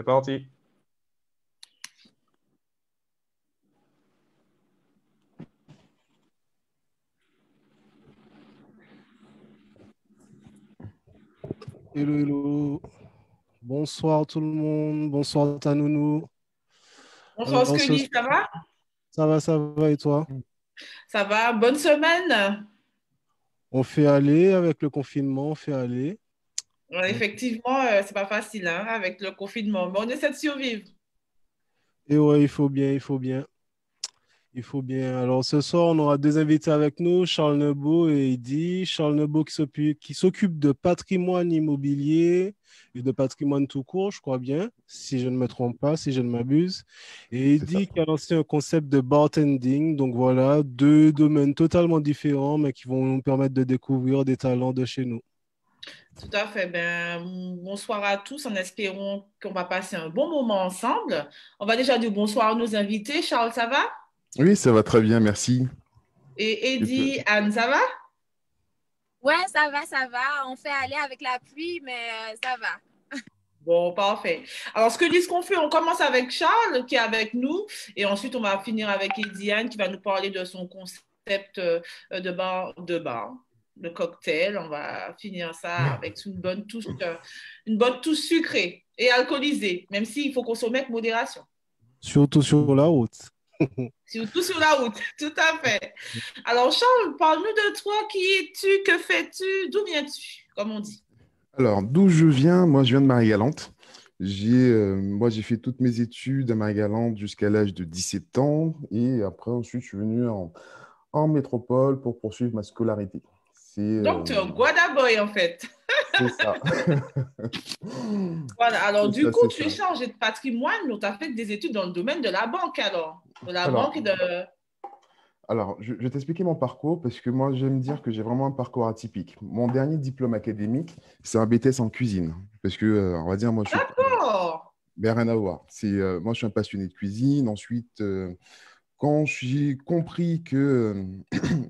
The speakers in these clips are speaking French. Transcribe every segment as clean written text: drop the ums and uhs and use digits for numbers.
C'est parti. Hello, hello. Bonsoir tout le monde. Bonsoir Tanounou. Bonsoir Alors, Scully, ça va? ça va et toi? Ça va? Bonne semaine? On fait aller avec le confinement, on fait aller. Ouais, Donc, effectivement, c'est pas facile hein, avec le confinement, mais on essaie de survivre. et ouais, il faut bien, il faut bien. Il faut bien. Alors, ce soir, on aura deux invités avec nous, Charles Nebo et Eddy. Charles Nebo qui s'occupe de patrimoine immobilier et de patrimoine tout court, je crois bien, si je ne me trompe pas, si je ne m'abuse. Et C'est ça. Eddy qui a lancé un concept de bartending. Donc voilà, deux domaines totalement différents, mais qui vont nous permettre de découvrir des talents de chez nous. Tout à fait. Ben, bonsoir à tous en espérant qu'on va passer un bon moment ensemble. On va déjà dire bonsoir à nos invités. Charles, ça va? Oui, ça va très bien, merci. Et Et toi? Eddie, Anne, ça va? Ouais, ça va. On fait aller avec la pluie, mais ça va. Bon, parfait. Alors, ce qu'on fait, on commence avec Charles qui est avec nous et ensuite on va finir avec Eddie Anne qui va nous parler de son concept de bar, de cocktail. On va finir ça avec une bonne touche sucrée et alcoolisée, même s'il faut consommer avec modération. Surtout sur la route. Surtout sur la route, tout à fait. Alors, Charles, parle-nous de toi. Qui es-tu? Que fais-tu? D'où viens-tu? Comme on dit. Alors, d'où je viens? Moi, je viens de Marie-Galante. Moi, j'ai fait toutes mes études à Marie-Galante jusqu'à l'âge de 17 ans. Et après, ensuite, je suis venu en métropole pour poursuivre ma scolarité. Donc, tu es un Guadaboy, en fait. C'est ça. Voilà, alors C'est du ça, coup, c'est tu es ça. chargé de patrimoine, donc tu as fait des études dans le domaine de la banque alors. De la Alors, banque et de... je vais t'expliquer mon parcours parce que moi, j'aime dire que j'ai vraiment un parcours atypique. Mon dernier diplôme académique, c'est un BTS en cuisine. Parce que, on va dire, moi, je suis. D'accord. Mais rien à voir. Moi, je suis un passionné de cuisine. Ensuite, quand j'ai compris que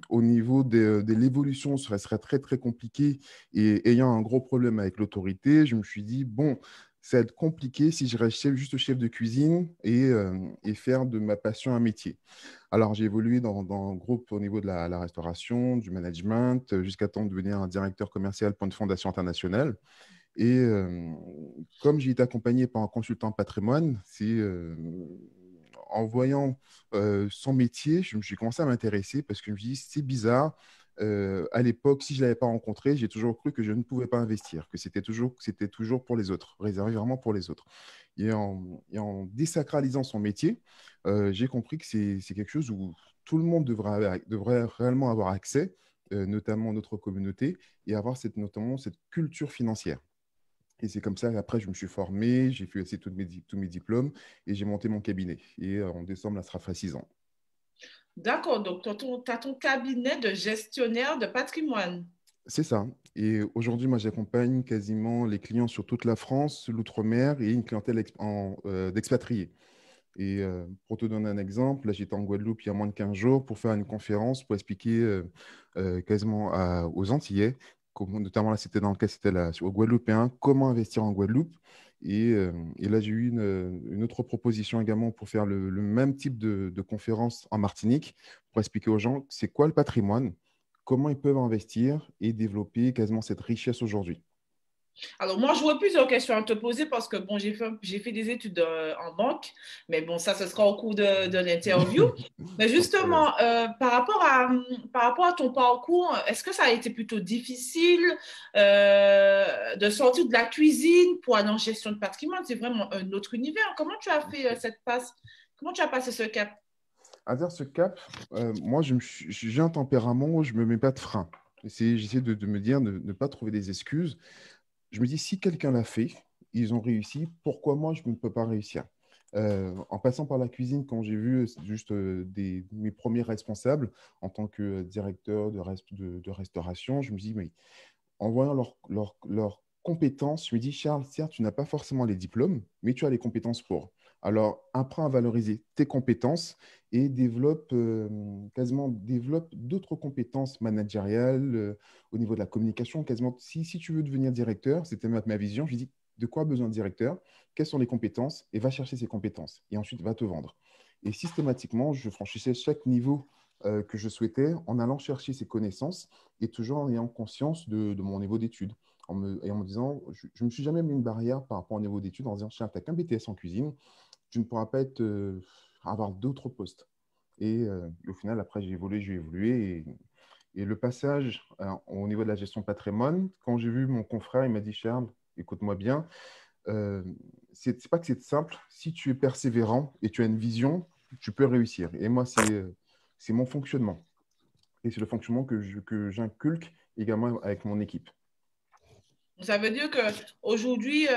au niveau de l'évolution, ce serait très, très compliqué et ayant un gros problème avec l'autorité, je me suis dit, bon, ça va être compliqué si je reste juste chef de cuisine et faire de ma passion un métier. Alors, j'ai évolué dans un groupe au niveau de la restauration, du management, jusqu'à temps de devenir un directeur commercial pour une fondation internationale. Et comme j'ai été accompagné par un consultant patrimoine, en voyant son métier, je me suis commencé à m'intéresser parce que je me suis dit, c'est bizarre. À l'époque, si je ne l'avais pas rencontré, j'ai toujours cru que je ne pouvais pas investir, que c'était toujours pour les autres, réservé vraiment pour les autres. Et en désacralisant son métier, j'ai compris que c'est quelque chose où tout le monde devrait réellement avoir accès, notamment notre communauté, et avoir notamment cette culture financière. Et c'est comme ça qu'après, je me suis formé, j'ai fait aussi tous mes diplômes et j'ai monté mon cabinet. Et en décembre, là, ça fera 6 ans. D'accord, donc tu as ton cabinet de gestionnaire de patrimoine. C'est ça. Et aujourd'hui, moi, j'accompagne quasiment les clients sur toute la France, l'outre-mer et une clientèle d'expatriés. Et pour te donner un exemple, là, j'étais en Guadeloupe il y a moins de 15 jours pour faire une conférence pour expliquer quasiment aux Antillais, notamment là, c'était dans le cas, c'était là, aux Guadeloupéens, comment investir en Guadeloupe. Et là, j'ai eu une autre proposition également pour faire le même type de conférence en Martinique, pour expliquer aux gens c'est quoi le patrimoine, comment ils peuvent investir et développer quasiment cette richesse aujourd'hui. Alors, moi, j'aurais plusieurs questions à te poser parce que, bon, j'ai fait des études en banque, mais bon, ça, ce sera au cours de l'interview. Mais Sans problème. justement, par rapport à ton parcours, est-ce que ça a été plutôt difficile de sortir de la cuisine pour aller en gestion de patrimoine? C'est vraiment un autre univers. Comment tu as fait cette passe? Comment tu as passé ce cap? À dire ce cap, moi, j'ai un tempérament où je ne me mets pas de frein. J'essaie de me dire, de ne pas trouver des excuses. Je me dis, si quelqu'un l'a fait, ils ont réussi, pourquoi moi, je ne peux pas réussir? En passant par la cuisine, quand j'ai vu juste mes premiers responsables en tant que directeur de restauration, je me dis, mais en voyant leurs compétences, je me dis, Charles, certes, tu n'as pas forcément les diplômes, mais tu as les compétences pour. Alors, apprends à valoriser tes compétences et développe d'autres compétences managériales au niveau de la communication. Quasiment, si tu veux devenir directeur, c'était ma vision, je dis, de quoi a besoin le directeur, quelles sont les compétences, et va chercher ces compétences. Et ensuite, va te vendre. Et systématiquement, je franchissais chaque niveau que je souhaitais en allant chercher ces connaissances et toujours en ayant conscience de mon niveau d'études. Et en me disant, je ne me suis jamais mis une barrière par rapport au niveau d'études en disant, tiens, tu n'as qu'un BTS en cuisine, tu ne pourras pas avoir d'autres postes. Et au final, après, j'ai évolué. Et le passage au niveau de la gestion de patrimoine, quand j'ai vu mon confrère, il m'a dit, Charles, écoute-moi bien, c'est pas que c'est simple. Si tu es persévérant et tu as une vision, tu peux réussir. Et moi, c'est mon fonctionnement. Et c'est le fonctionnement que j'inculque également avec mon équipe. Ça veut dire qu'aujourd'hui,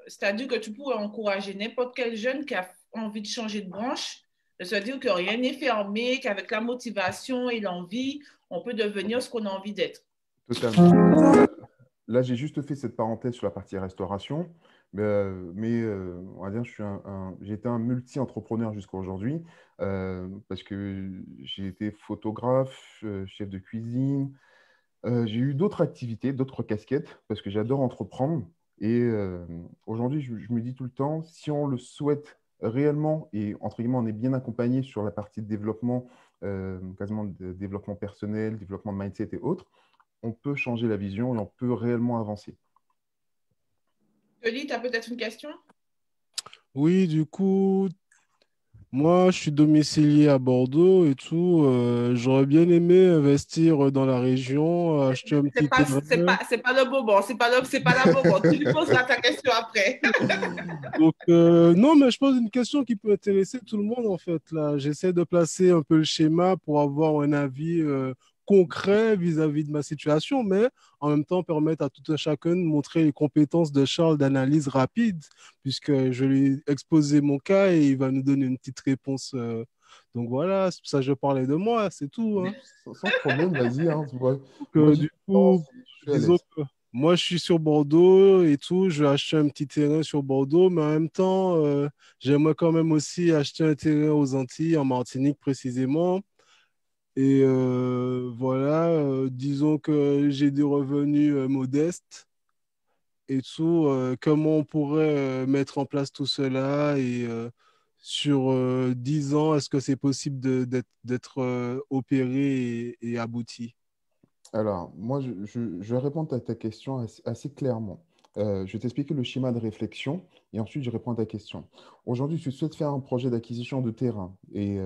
c'est-à-dire que tu pourrais encourager n'importe quel jeune qui a envie de changer de branche, de se dire que rien n'est fermé, qu'avec la motivation et l'envie, on peut devenir ce qu'on a envie d'être. Totalement. Là, j'ai juste fait cette parenthèse sur la partie restauration, mais on va dire, j'ai été un multi-entrepreneur jusqu'à aujourd'hui parce que j'ai été photographe, chef de cuisine. J'ai eu d'autres activités, d'autres casquettes parce que j'adore entreprendre. Et aujourd'hui, je me dis tout le temps, si on le souhaite réellement et entre guillemets, on est bien accompagné sur la partie de développement, quasiment de développement personnel, développement de mindset et autres, on peut changer la vision et on peut réellement avancer. Kelly, tu as peut-être une question? Oui, du coup, moi, je suis domicilié à Bordeaux et tout. J'aurais bien aimé investir dans la région, acheter un C'est petit pas, terrain. c'est pas le moment, c'est pas la moment. Tu lui poseras ta question après. Donc, non, mais je pose une question qui peut intéresser tout le monde, en fait. Là, j'essaie de placer un peu le schéma pour avoir un avis concret vis-à-vis de ma situation, mais en même temps permettre à tout un chacun de montrer les compétences de Charles d'analyse rapide, puisque je lui ai exposé mon cas et il va nous donner une petite réponse. Donc voilà, c'est pour ça que je parlais de moi, c'est tout, hein. Sans problème, vas-y. Hein, Donc, moi, du coup, je suis à disons l'aise. que moi, je suis sur Bordeaux et tout. Je vais acheter un petit terrain sur Bordeaux, mais en même temps, j'aimerais quand même aussi acheter un terrain aux Antilles, en Martinique précisément. Et voilà, disons que j'ai des revenus modestes et tout. Comment on pourrait mettre en place tout cela et sur 10 ans, est-ce que c'est possible d'être opéré et abouti? Alors, moi, je vais répondre à ta question assez clairement. Je vais t'expliquer le schéma de réflexion et ensuite je réponds à ta question. Aujourd'hui, tu souhaites faire un projet d'acquisition de terrain et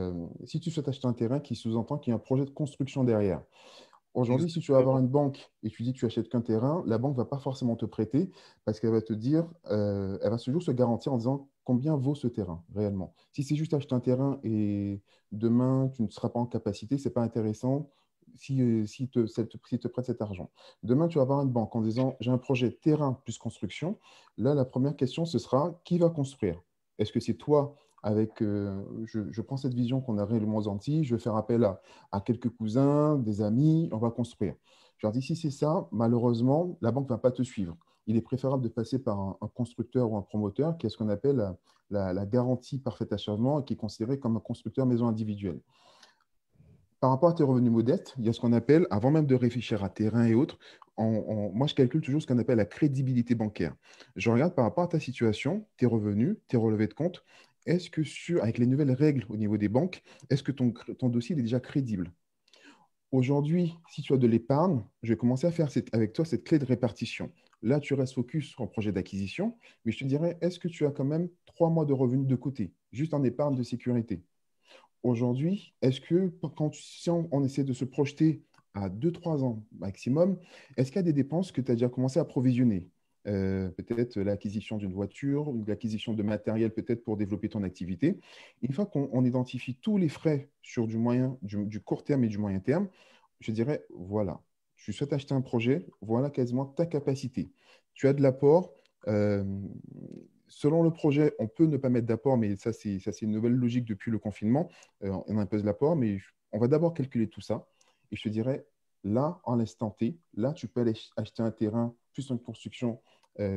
si tu souhaites acheter un terrain qui sous-entend qu'il y a un projet de construction derrière. Aujourd'hui, si tu vas avoir Exactement. une banque et tu dis que tu achètes qu'un terrain, la banque ne va pas forcément te prêter parce qu'elle va te dire, elle va toujours se garantir en disant combien vaut ce terrain réellement. Si c'est juste acheter un terrain et demain tu ne seras pas en capacité, ce n'est pas intéressant si te prête cet argent. Demain, tu vas avoir une banque en disant j'ai un projet terrain plus construction. Là, la première question, ce sera qui va construire? Est-ce que c'est toi je prends cette vision qu'on a réellement aux Antilles, je vais faire appel à quelques cousins, des amis, on va construire. Je leur dis, si c'est ça, malheureusement, la banque ne va pas te suivre. Il est préférable de passer par un constructeur ou un promoteur qui a ce qu'on appelle la garantie parfait achèvement et qui est considéré comme un constructeur maison individuelle. Par rapport à tes revenus modestes, il y a ce qu'on appelle, avant même de réfléchir à terrain et autres, moi je calcule toujours ce qu'on appelle la crédibilité bancaire. Je regarde par rapport à ta situation, tes revenus, tes relevés de compte, est-ce que avec les nouvelles règles au niveau des banques, est-ce que ton dossier est déjà crédible? Aujourd'hui, si tu as de l'épargne, je vais commencer à faire avec toi cette clé de répartition. Là, tu restes focus sur un projet d'acquisition, mais je te dirais, est-ce que tu as quand même 3 mois de revenus de côté, juste en épargne de sécurité? Aujourd'hui, est-ce que si on essaie de se projeter à 2, 3 ans maximum, est-ce qu'il y a des dépenses que tu as déjà commencé à provisionner? Peut-être l'acquisition d'une voiture ou l'acquisition de matériel peut-être pour développer ton activité. Une fois qu'on identifie tous les frais sur du court terme et du moyen terme, je dirais, voilà, tu souhaites acheter un projet, voilà quasiment ta capacité. Tu as de l'apport. euh, Selon le projet, on peut ne pas mettre d'apport, mais ça, c'est une nouvelle logique depuis le confinement. On impose l'apport, mais on va d'abord calculer tout ça. Et je te dirais, là, en l'instant T, là, tu peux aller acheter un terrain plus une construction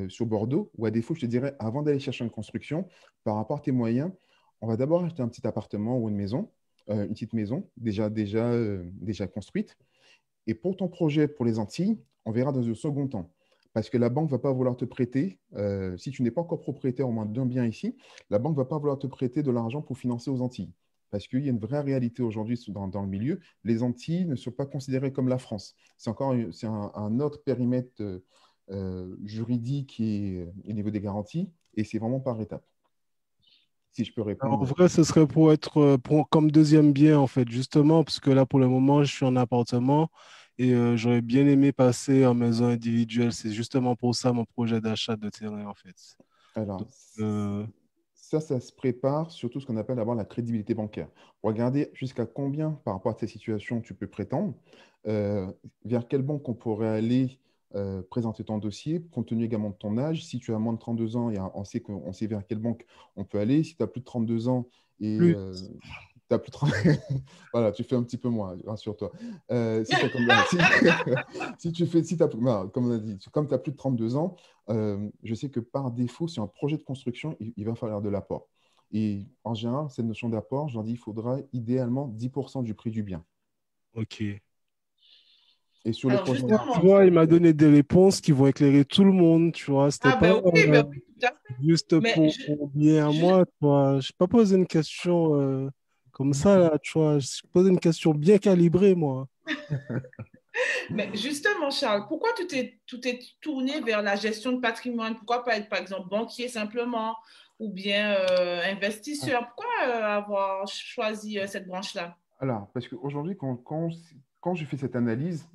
sur Bordeaux, ou à défaut, je te dirais, avant d'aller chercher une construction, par rapport à tes moyens, on va d'abord acheter un petit appartement ou une petite maison déjà construite. Et pour ton projet pour les Antilles, on verra dans un second temps. Parce que la banque ne va pas vouloir te prêter, si tu n'es pas encore propriétaire au moins d'un bien ici, la banque ne va pas vouloir te prêter de l'argent pour financer aux Antilles. Parce qu'il y a une vraie réalité aujourd'hui dans le milieu. Les Antilles ne sont pas considérées comme la France. C'est un autre périmètre juridique et au niveau des garanties, et c'est vraiment par étapes. Si je peux En répondre. vrai, ce serait pour être comme deuxième bien, en fait, justement, parce que là, pour le moment, je suis en appartement et j'aurais bien aimé passer en maison individuelle. C'est justement pour ça mon projet d'achat de terrain, en fait. Alors, Donc, ça se prépare surtout ce qu'on appelle avoir la crédibilité bancaire. Regarder jusqu'à combien, par rapport à ta situation, tu peux prétendre, vers quelle banque on pourrait aller présenter ton dossier, compte tenu également de ton âge. Si tu as moins de 32 ans, on sait vers quelle banque on peut aller. Si tu as plus de 32 ans et plus, t'as plus de 30 voilà, tu fais un petit peu moins, rassure-toi. Si t'as comme, si tu fais, si t'as, voilà, comme on a dit, comme tu as plus de 32 ans, je sais que par défaut, sur un projet de construction, il va falloir de l'apport. Et en général, cette notion d'apport, je leur dis, il faudra idéalement 10% du prix du bien. OK. Et sur les Alors, projets Tu justement, vois, il m'a donné des réponses qui vont éclairer tout le monde, tu vois. C'était ah pas ben oui, tout à fait. juste Mais, pour bien à moi, tu vois. Je n'ai pas posé une question comme ça, là, tu vois. Je posé une question bien calibrée, moi. mais justement, Charles, pourquoi tu t'es tourné vers la gestion de patrimoine? Pourquoi pas être, par exemple, banquier simplement ou bien investisseur? Pourquoi avoir choisi cette branche-là? Alors, parce qu'aujourd'hui, quand je fais cette analyse,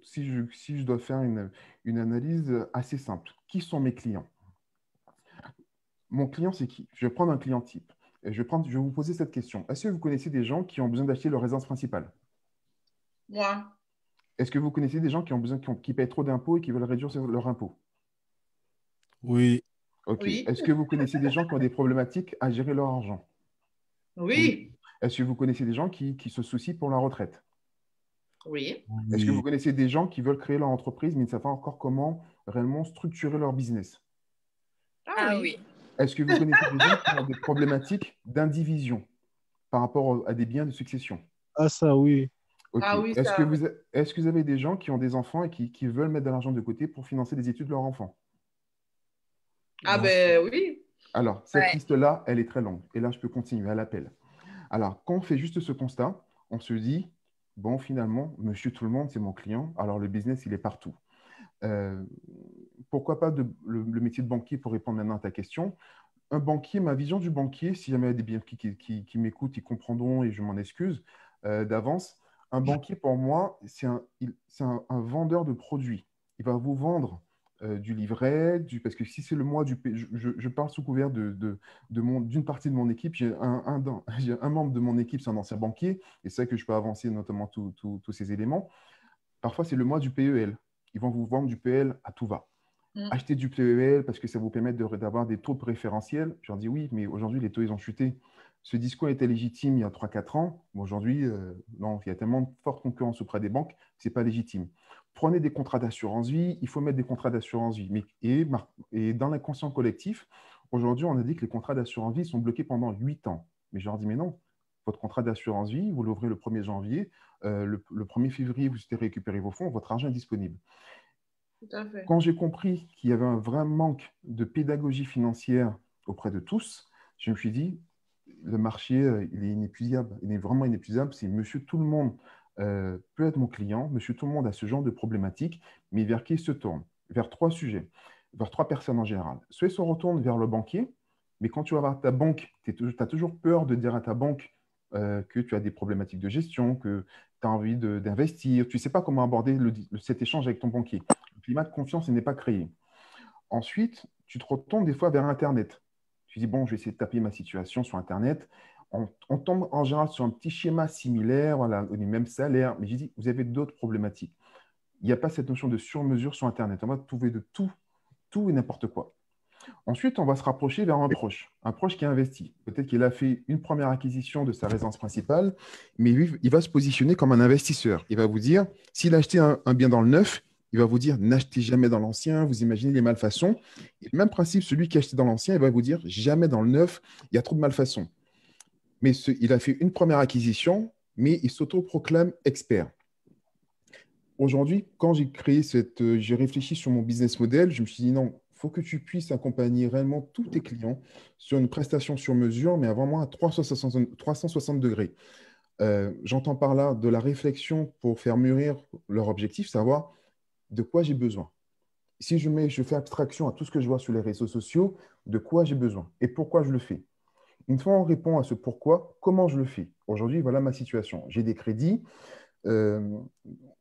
si je dois faire une analyse assez simple, qui sont mes clients? Mon client, c'est qui? Je vais prendre un client type. Et je vais vous poser cette question. Est-ce que vous connaissez des gens qui ont besoin d'acheter leur résidence principale? Moi, Est-ce que vous connaissez des gens qui payent trop d'impôts et qui veulent réduire leurs impôts? Oui, OK. oui, Est-ce que vous connaissez des gens qui ont des problématiques à gérer leur argent? Oui. oui, Est-ce que vous connaissez des gens qui se soucient pour la retraite? oui. Est-ce que vous oui. connaissez des gens qui veulent créer leur entreprise mais ne savent pas encore comment réellement structurer leur business? Ah Ah oui. oui. Est-ce que vous connaissez des gens qui ont des problématiques d'indivision par rapport à des biens de succession? Ah, ça, oui. OK. Ah oui, Est-ce que vous avez des gens qui ont des enfants et qui veulent mettre de l'argent de côté pour financer les études de leurs enfants? ah Ah, ça. ben oui. Alors, cette Ouais. liste-là, elle est très longue. Et là, je peux continuer à l'appel. Alors, quand on fait juste ce constat, on se dit, bon, finalement, monsieur tout le monde, c'est mon client. Alors, le business, il est partout. Euh, Pourquoi pas le métier de banquier pour répondre maintenant à ta question? Un banquier, ma vision du banquier, si jamais il y a des banquiers qui m'écoutent, ils comprendront et je m'en excuse d'avance. Un banquier, pour moi, c'est un vendeur de produits. Il va vous vendre du livret, parce que si c'est le mois je parle sous couvert d'une partie de mon équipe. J'ai un membre de mon équipe, c'est un ancien banquier, et c'est ça que je peux avancer notamment tous ces éléments. Parfois, c'est le mois du PEL. Ils vont vous vendre du PEL à tout va. Mm. Acheter du PEL parce que ça vous permet d'avoir des taux préférentiels. Je leur dis oui, mais aujourd'hui, les taux, ils ont chuté. Ce discours était légitime il y a 3 4 ans. Mais aujourd'hui, non, il y a tellement de forte concurrence auprès des banques, ce n'est pas légitime. Prenez des contrats d'assurance vie, il faut mettre des contrats d'assurance vie. Et dans l'inconscient collectif, aujourd'hui, on a dit que les contrats d'assurance vie sont bloqués pendant 8 ans. Mais je leur dis, mais non, votre contrat d'assurance vie, vous l'ouvrez le 1er janvier, le 1er février, vous souhaitez récupérer vos fonds, votre argent est disponible. Tout à fait. Quand j'ai compris qu'il y avait un vrai manque de pédagogie financière auprès de tous, je me suis dit, le marché, il est inépuisable. Il est vraiment inépuisable. C'est monsieur tout le monde peut être mon client. Monsieur tout le monde a ce genre de problématique, mais vers qui il se tourne? Vers 3 sujets, vers 3 personnes en général. Soit il se retourne vers le banquier, mais quand tu vas voir ta banque, tu as toujours peur de dire à ta banque que tu as des problématiques de gestion, que tu as envie d'investir. Tu ne sais pas comment aborder cet échange avec ton banquier. Le climat de confiance n'est pas créé. Ensuite, tu te retournes des fois vers Internet. Tu dis, bon, je vais essayer de taper ma situation sur Internet. On tombe en général sur un petit schéma similaire, voilà, on est même salaire. Mais j'ai dit, vous avez d'autres problématiques. Il n'y a pas cette notion de sur-mesure sur Internet. On va trouver de tout, tout et n'importe quoi. Ensuite, on va se rapprocher vers un proche qui a investi. Peut-être qu'il a fait une première acquisition de sa résidence principale, mais lui, il va se positionner comme un investisseur. Il va vous dire, s'il a acheté un bien dans le neuf, il va vous dire, n'achetez jamais dans l'ancien, vous imaginez les malfaçons. Et le même principe, celui qui a acheté dans l'ancien, il va vous dire, jamais dans le neuf, il y a trop de malfaçons. Mais il a fait une première acquisition, mais il s'autoproclame expert. Aujourd'hui, quand j'ai réfléchi sur mon business model, je me suis dit non, il faut que tu puisses accompagner réellement tous tes clients sur une prestation sur mesure, mais à vraiment à 360 degrés. J'entends par là de la réflexion pour faire mûrir leur objectif, savoir de quoi j'ai besoin. Si je fais abstraction à tout ce que je vois sur les réseaux sociaux, de quoi j'ai besoin et pourquoi je le fais. Une fois on répond à ce pourquoi, comment je le fais? Aujourd'hui, voilà ma situation. J'ai des crédits. Euh,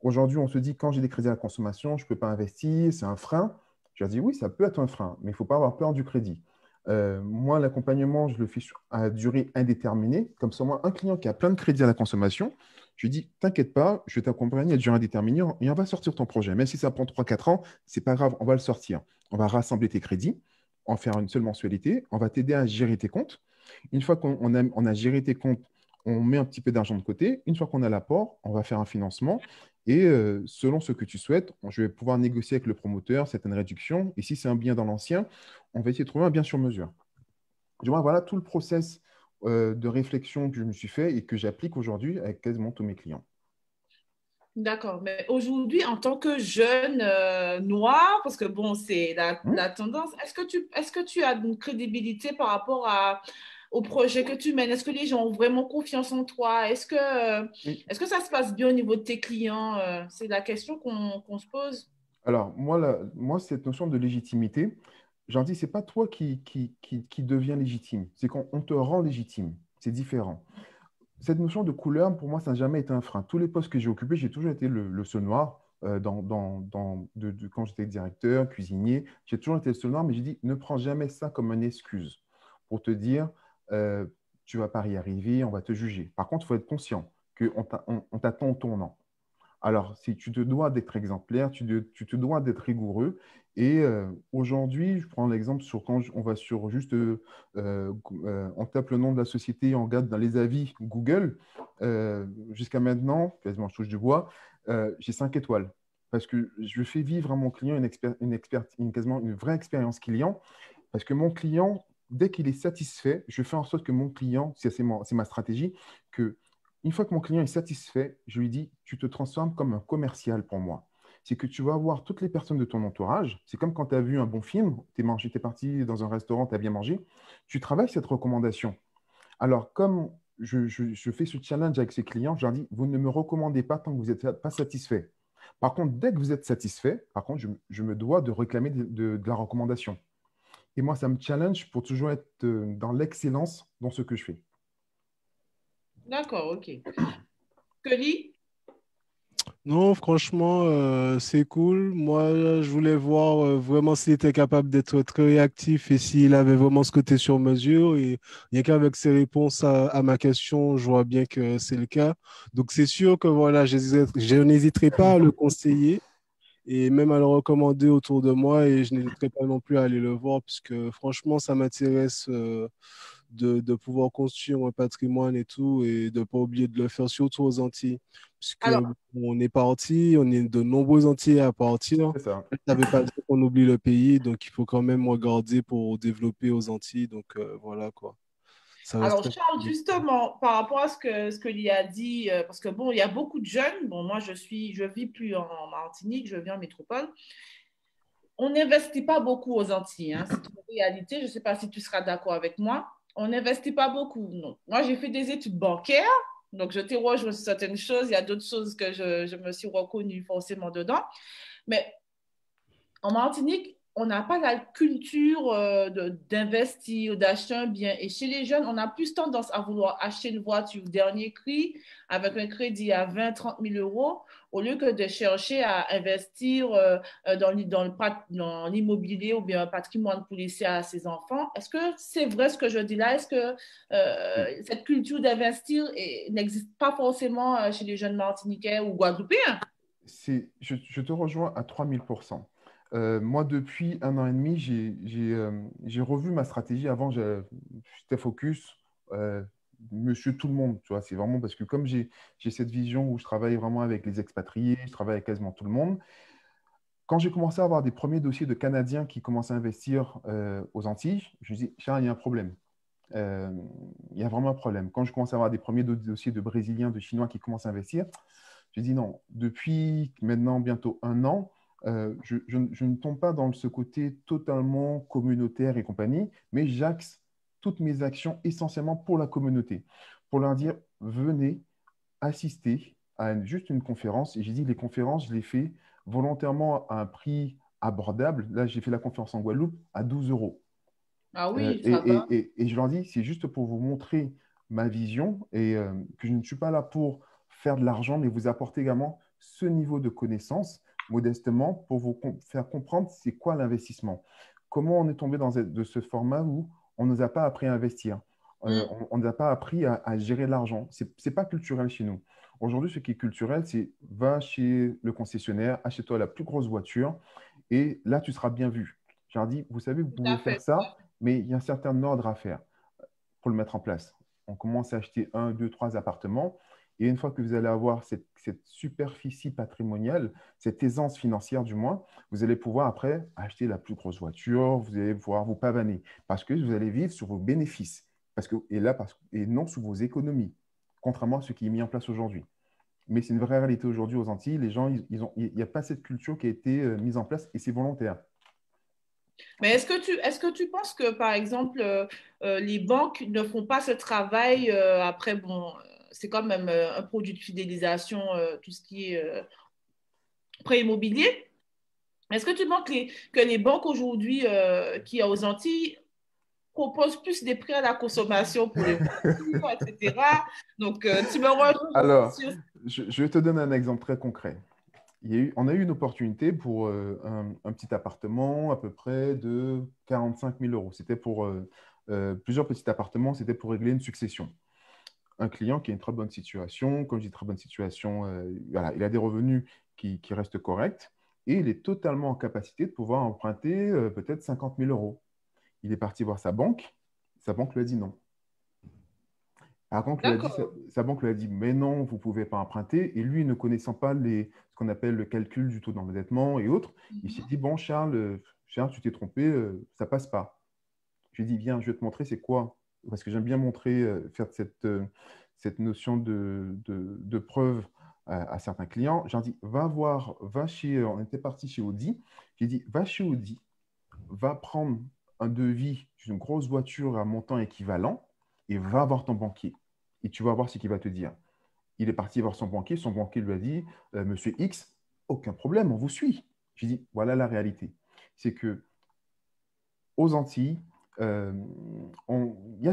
Aujourd'hui, on se dit, quand j'ai des crédits à la consommation, je ne peux pas investir, c'est un frein. Je leur dis, oui, ça peut être un frein, mais il ne faut pas avoir peur du crédit. Moi, l'accompagnement, je le fais à durée indéterminée. Comme ça, moi, un client qui a plein de crédits à la consommation, je lui dis, t'inquiète pas, je vais t'accompagner à durée indéterminée et on va sortir ton projet. Même si ça prend 3 4 ans, c'est pas grave, on va le sortir. On va rassembler tes crédits, en faire une seule mensualité, on va t'aider à gérer tes comptes. Une fois qu'on a géré tes comptes, on met un petit peu d'argent de côté. Une fois qu'on a l'apport, on va faire un financement. Et selon ce que tu souhaites, je vais pouvoir négocier avec le promoteur certaines réductions. Et si c'est un bien dans l'ancien, on va essayer de trouver un bien sur mesure. Du moins, voilà tout le process de réflexion que je me suis fait et que j'applique aujourd'hui avec quasiment tous mes clients. D'accord, mais aujourd'hui, en tant que jeune noir, parce que bon, c'est la tendance, est-ce que tu as une crédibilité par rapport au projet que tu mènes? Est-ce que les gens ont vraiment confiance en toi? Oui. Est-ce que ça se passe bien au niveau de tes clients? C'est la question qu'on se pose. Alors, moi, cette notion de légitimité, j'en dis, c'est pas toi qui deviens légitime, c'est qu'on te rend légitime. C'est différent. Cette notion de couleur, pour moi, ça n'a jamais été un frein. Tous les postes que j'ai occupés, j'ai toujours été le seul noir. Quand j'étais directeur, cuisinier, j'ai toujours été le seul noir, mais j'ai dit, ne prends jamais ça comme une excuse pour te dire, euh, tu vas pas y arriver, on va te juger. Par contre, il faut être conscient qu'on t'attend au tournant. Alors, si tu te dois d'être exemplaire, tu te dois d'être rigoureux. Et aujourd'hui, je prends l'exemple sur quand on va sur juste, on tape le nom de la société, on regarde dans les avis Google. Jusqu'à maintenant, quasiment je touche du bois, j'ai 5 étoiles. Parce que je fais vivre à mon client quasiment une vraie expérience client. Parce que mon client, dès qu'il est satisfait, je fais en sorte que mon client, c'est ma stratégie, que une fois que mon client est satisfait, je lui dis, tu te transformes comme un commercial pour moi. C'est que tu vas avoir toutes les personnes de ton entourage. C'est comme quand tu as vu un bon film, tu es parti dans un restaurant, tu as bien mangé. Tu travailles cette recommandation. Alors, comme je fais ce challenge avec ces clients, je leur dis, vous ne me recommandez pas tant que vous n'êtes pas satisfait. Par contre, dès que vous êtes satisfait, par contre, je me dois de réclamer de la recommandation. Et moi, ça me challenge pour toujours être dans l'excellence dans ce que je fais. D'accord, ok. Kelly? Non, franchement, c'est cool. Moi, je voulais voir vraiment s'il était capable d'être très réactif et s'il avait vraiment ce côté sur mesure. Et rien qu'avec ses réponses à ma question, je vois bien que c'est le cas. Donc, c'est sûr que voilà, je n'hésiterai pas à le conseiller et même à le recommander autour de moi. Et je n'hésiterai pas non plus à aller le voir puisque franchement, ça m'intéresse de pouvoir construire un patrimoine et tout et de ne pas oublier de le faire, surtout aux Antilles. Puisque Alors, on est parti, on est de nombreux Antillais à partir. C'est ça. Ça ne veut pas dire qu'on oublie le pays, donc il faut quand même regarder pour développer aux Antilles. Donc voilà quoi. Ça reste Alors, très Charles, compliqué. justement, par rapport à ce que Lia a dit, parce que bon, il y a beaucoup de jeunes. Bon, moi, je vis plus en Martinique, je vis en métropole. On n'investit pas beaucoup aux Antilles, hein. C'est une réalité. Je ne sais pas si tu seras d'accord avec moi. On n'investit pas beaucoup. Non. Moi, j'ai fait des études bancaires, donc je te rejoins sur certaines choses. Il y a d'autres choses que je me suis reconnue forcément dedans. Mais en Martinique, on n'a pas la culture d'investir, d'acheter un bien. Et chez les jeunes, on a plus tendance à vouloir acheter une voiture dernier cri avec un crédit à 20 000 à 30 000 euros au lieu que de chercher à investir dans l'immobilier ou bien un patrimoine pour laisser à ses enfants. Est-ce que c'est vrai ce que je dis là? Est-ce que Oui. cette culture d'investir n'existe pas forcément chez les jeunes martiniquais ou guadeloupéens? Je te rejoins à 3000%. Moi, depuis 1 an et demi, j'ai revu ma stratégie. Avant, j'étais focus, euh, monsieur tout le monde. Tu vois, c'est vraiment parce que comme j'ai cette vision où je travaille vraiment avec les expatriés, je travaille avec quasiment tout le monde. Quand j'ai commencé à avoir des premiers dossiers de Canadiens qui commençaient à investir aux Antilles, je me suis dit, Charles, il y a un problème. Euh, il y a vraiment un problème. Quand je commence à avoir des premiers dossiers de Brésiliens, de Chinois qui commencent à investir, Je dis non, depuis maintenant bientôt un an, je ne tombe pas dans ce côté totalement communautaire et compagnie, mais j'axe toutes mes actions essentiellement pour la communauté, pour leur dire, venez assister à juste une conférence. Et j'ai dit, les conférences, je les fais volontairement à un prix abordable. Là, j'ai fait la conférence en Guadeloupe à 12 euros. Ah oui, ça va. Et je leur dis, c'est juste pour vous montrer ma vision et que je ne suis pas là pour faire de l'argent, mais vous apporter également ce niveau de connaissance, modestement, pour vous faire comprendre c'est quoi l'investissement. Comment on est tombé dans de ce format où on ne nous a pas appris à investir. On ne nous a pas appris à gérer l'argent. Ce n'est pas culturel chez nous. Aujourd'hui, ce qui est culturel, c'est va chez le concessionnaire, achète-toi la plus grosse voiture et là, tu seras bien vu. Je leur dis, vous savez, vous Tout à pouvez faire fait. ça, mais il y a un certain ordre à faire pour le mettre en place. On commence à acheter un, deux, trois appartements. Et une fois que vous allez avoir cette superficie patrimoniale, cette aisance financière du moins, vous allez pouvoir après acheter la plus grosse voiture, vous allez pouvoir vous pavaner parce que vous allez vivre sur vos bénéfices et non sur vos économies, contrairement à ce qui est mis en place aujourd'hui. Mais c'est une vraie réalité aujourd'hui aux Antilles. Les gens, il n'y a pas cette culture qui a été mise en place et c'est volontaire. Mais est-ce que tu penses que, par exemple, les banques ne font pas ce travail après, bon, c'est quand même un produit de fidélisation, tout ce qui est prêt immobilier. Est-ce que tu penses que les banques aujourd'hui qui sont aux Antilles proposent plus des prêts à la consommation pour les voitures, etc. Donc, tu me rejoins Alors, sur... je te donne un exemple très concret. On a eu une opportunité pour un petit appartement à peu près de 45 000 euros. C'était pour plusieurs petits appartements, c'était pour régler une succession. Un client qui a une très bonne situation, comme je dis très bonne situation, voilà, il a des revenus qui restent corrects et il est totalement en capacité de pouvoir emprunter peut-être 50 000 euros. Il est parti voir sa banque lui a dit non. Par contre, D'accord. sa banque lui a dit, mais non, vous ne pouvez pas emprunter. Et lui, ne connaissant pas ce qu'on appelle le calcul du taux d'endettement et autres, il s'est dit, bon, Charles, tu t'es trompé, ça passe pas. Je lui ai dit, viens, je vais te montrer c'est quoi. Parce que j'aime bien montrer, faire cette notion de preuve à certains clients. J'ai dit, on était parti chez Audi. J'ai dit, va chez Audi, va prendre un devis d'une grosse voiture à montant équivalent et va voir ton banquier. Et tu vas voir ce qu'il va te dire. Il est parti voir son banquier lui a dit, Monsieur X, aucun problème, on vous suit. J'ai dit, voilà la réalité. C'est que aux Antilles, il y a,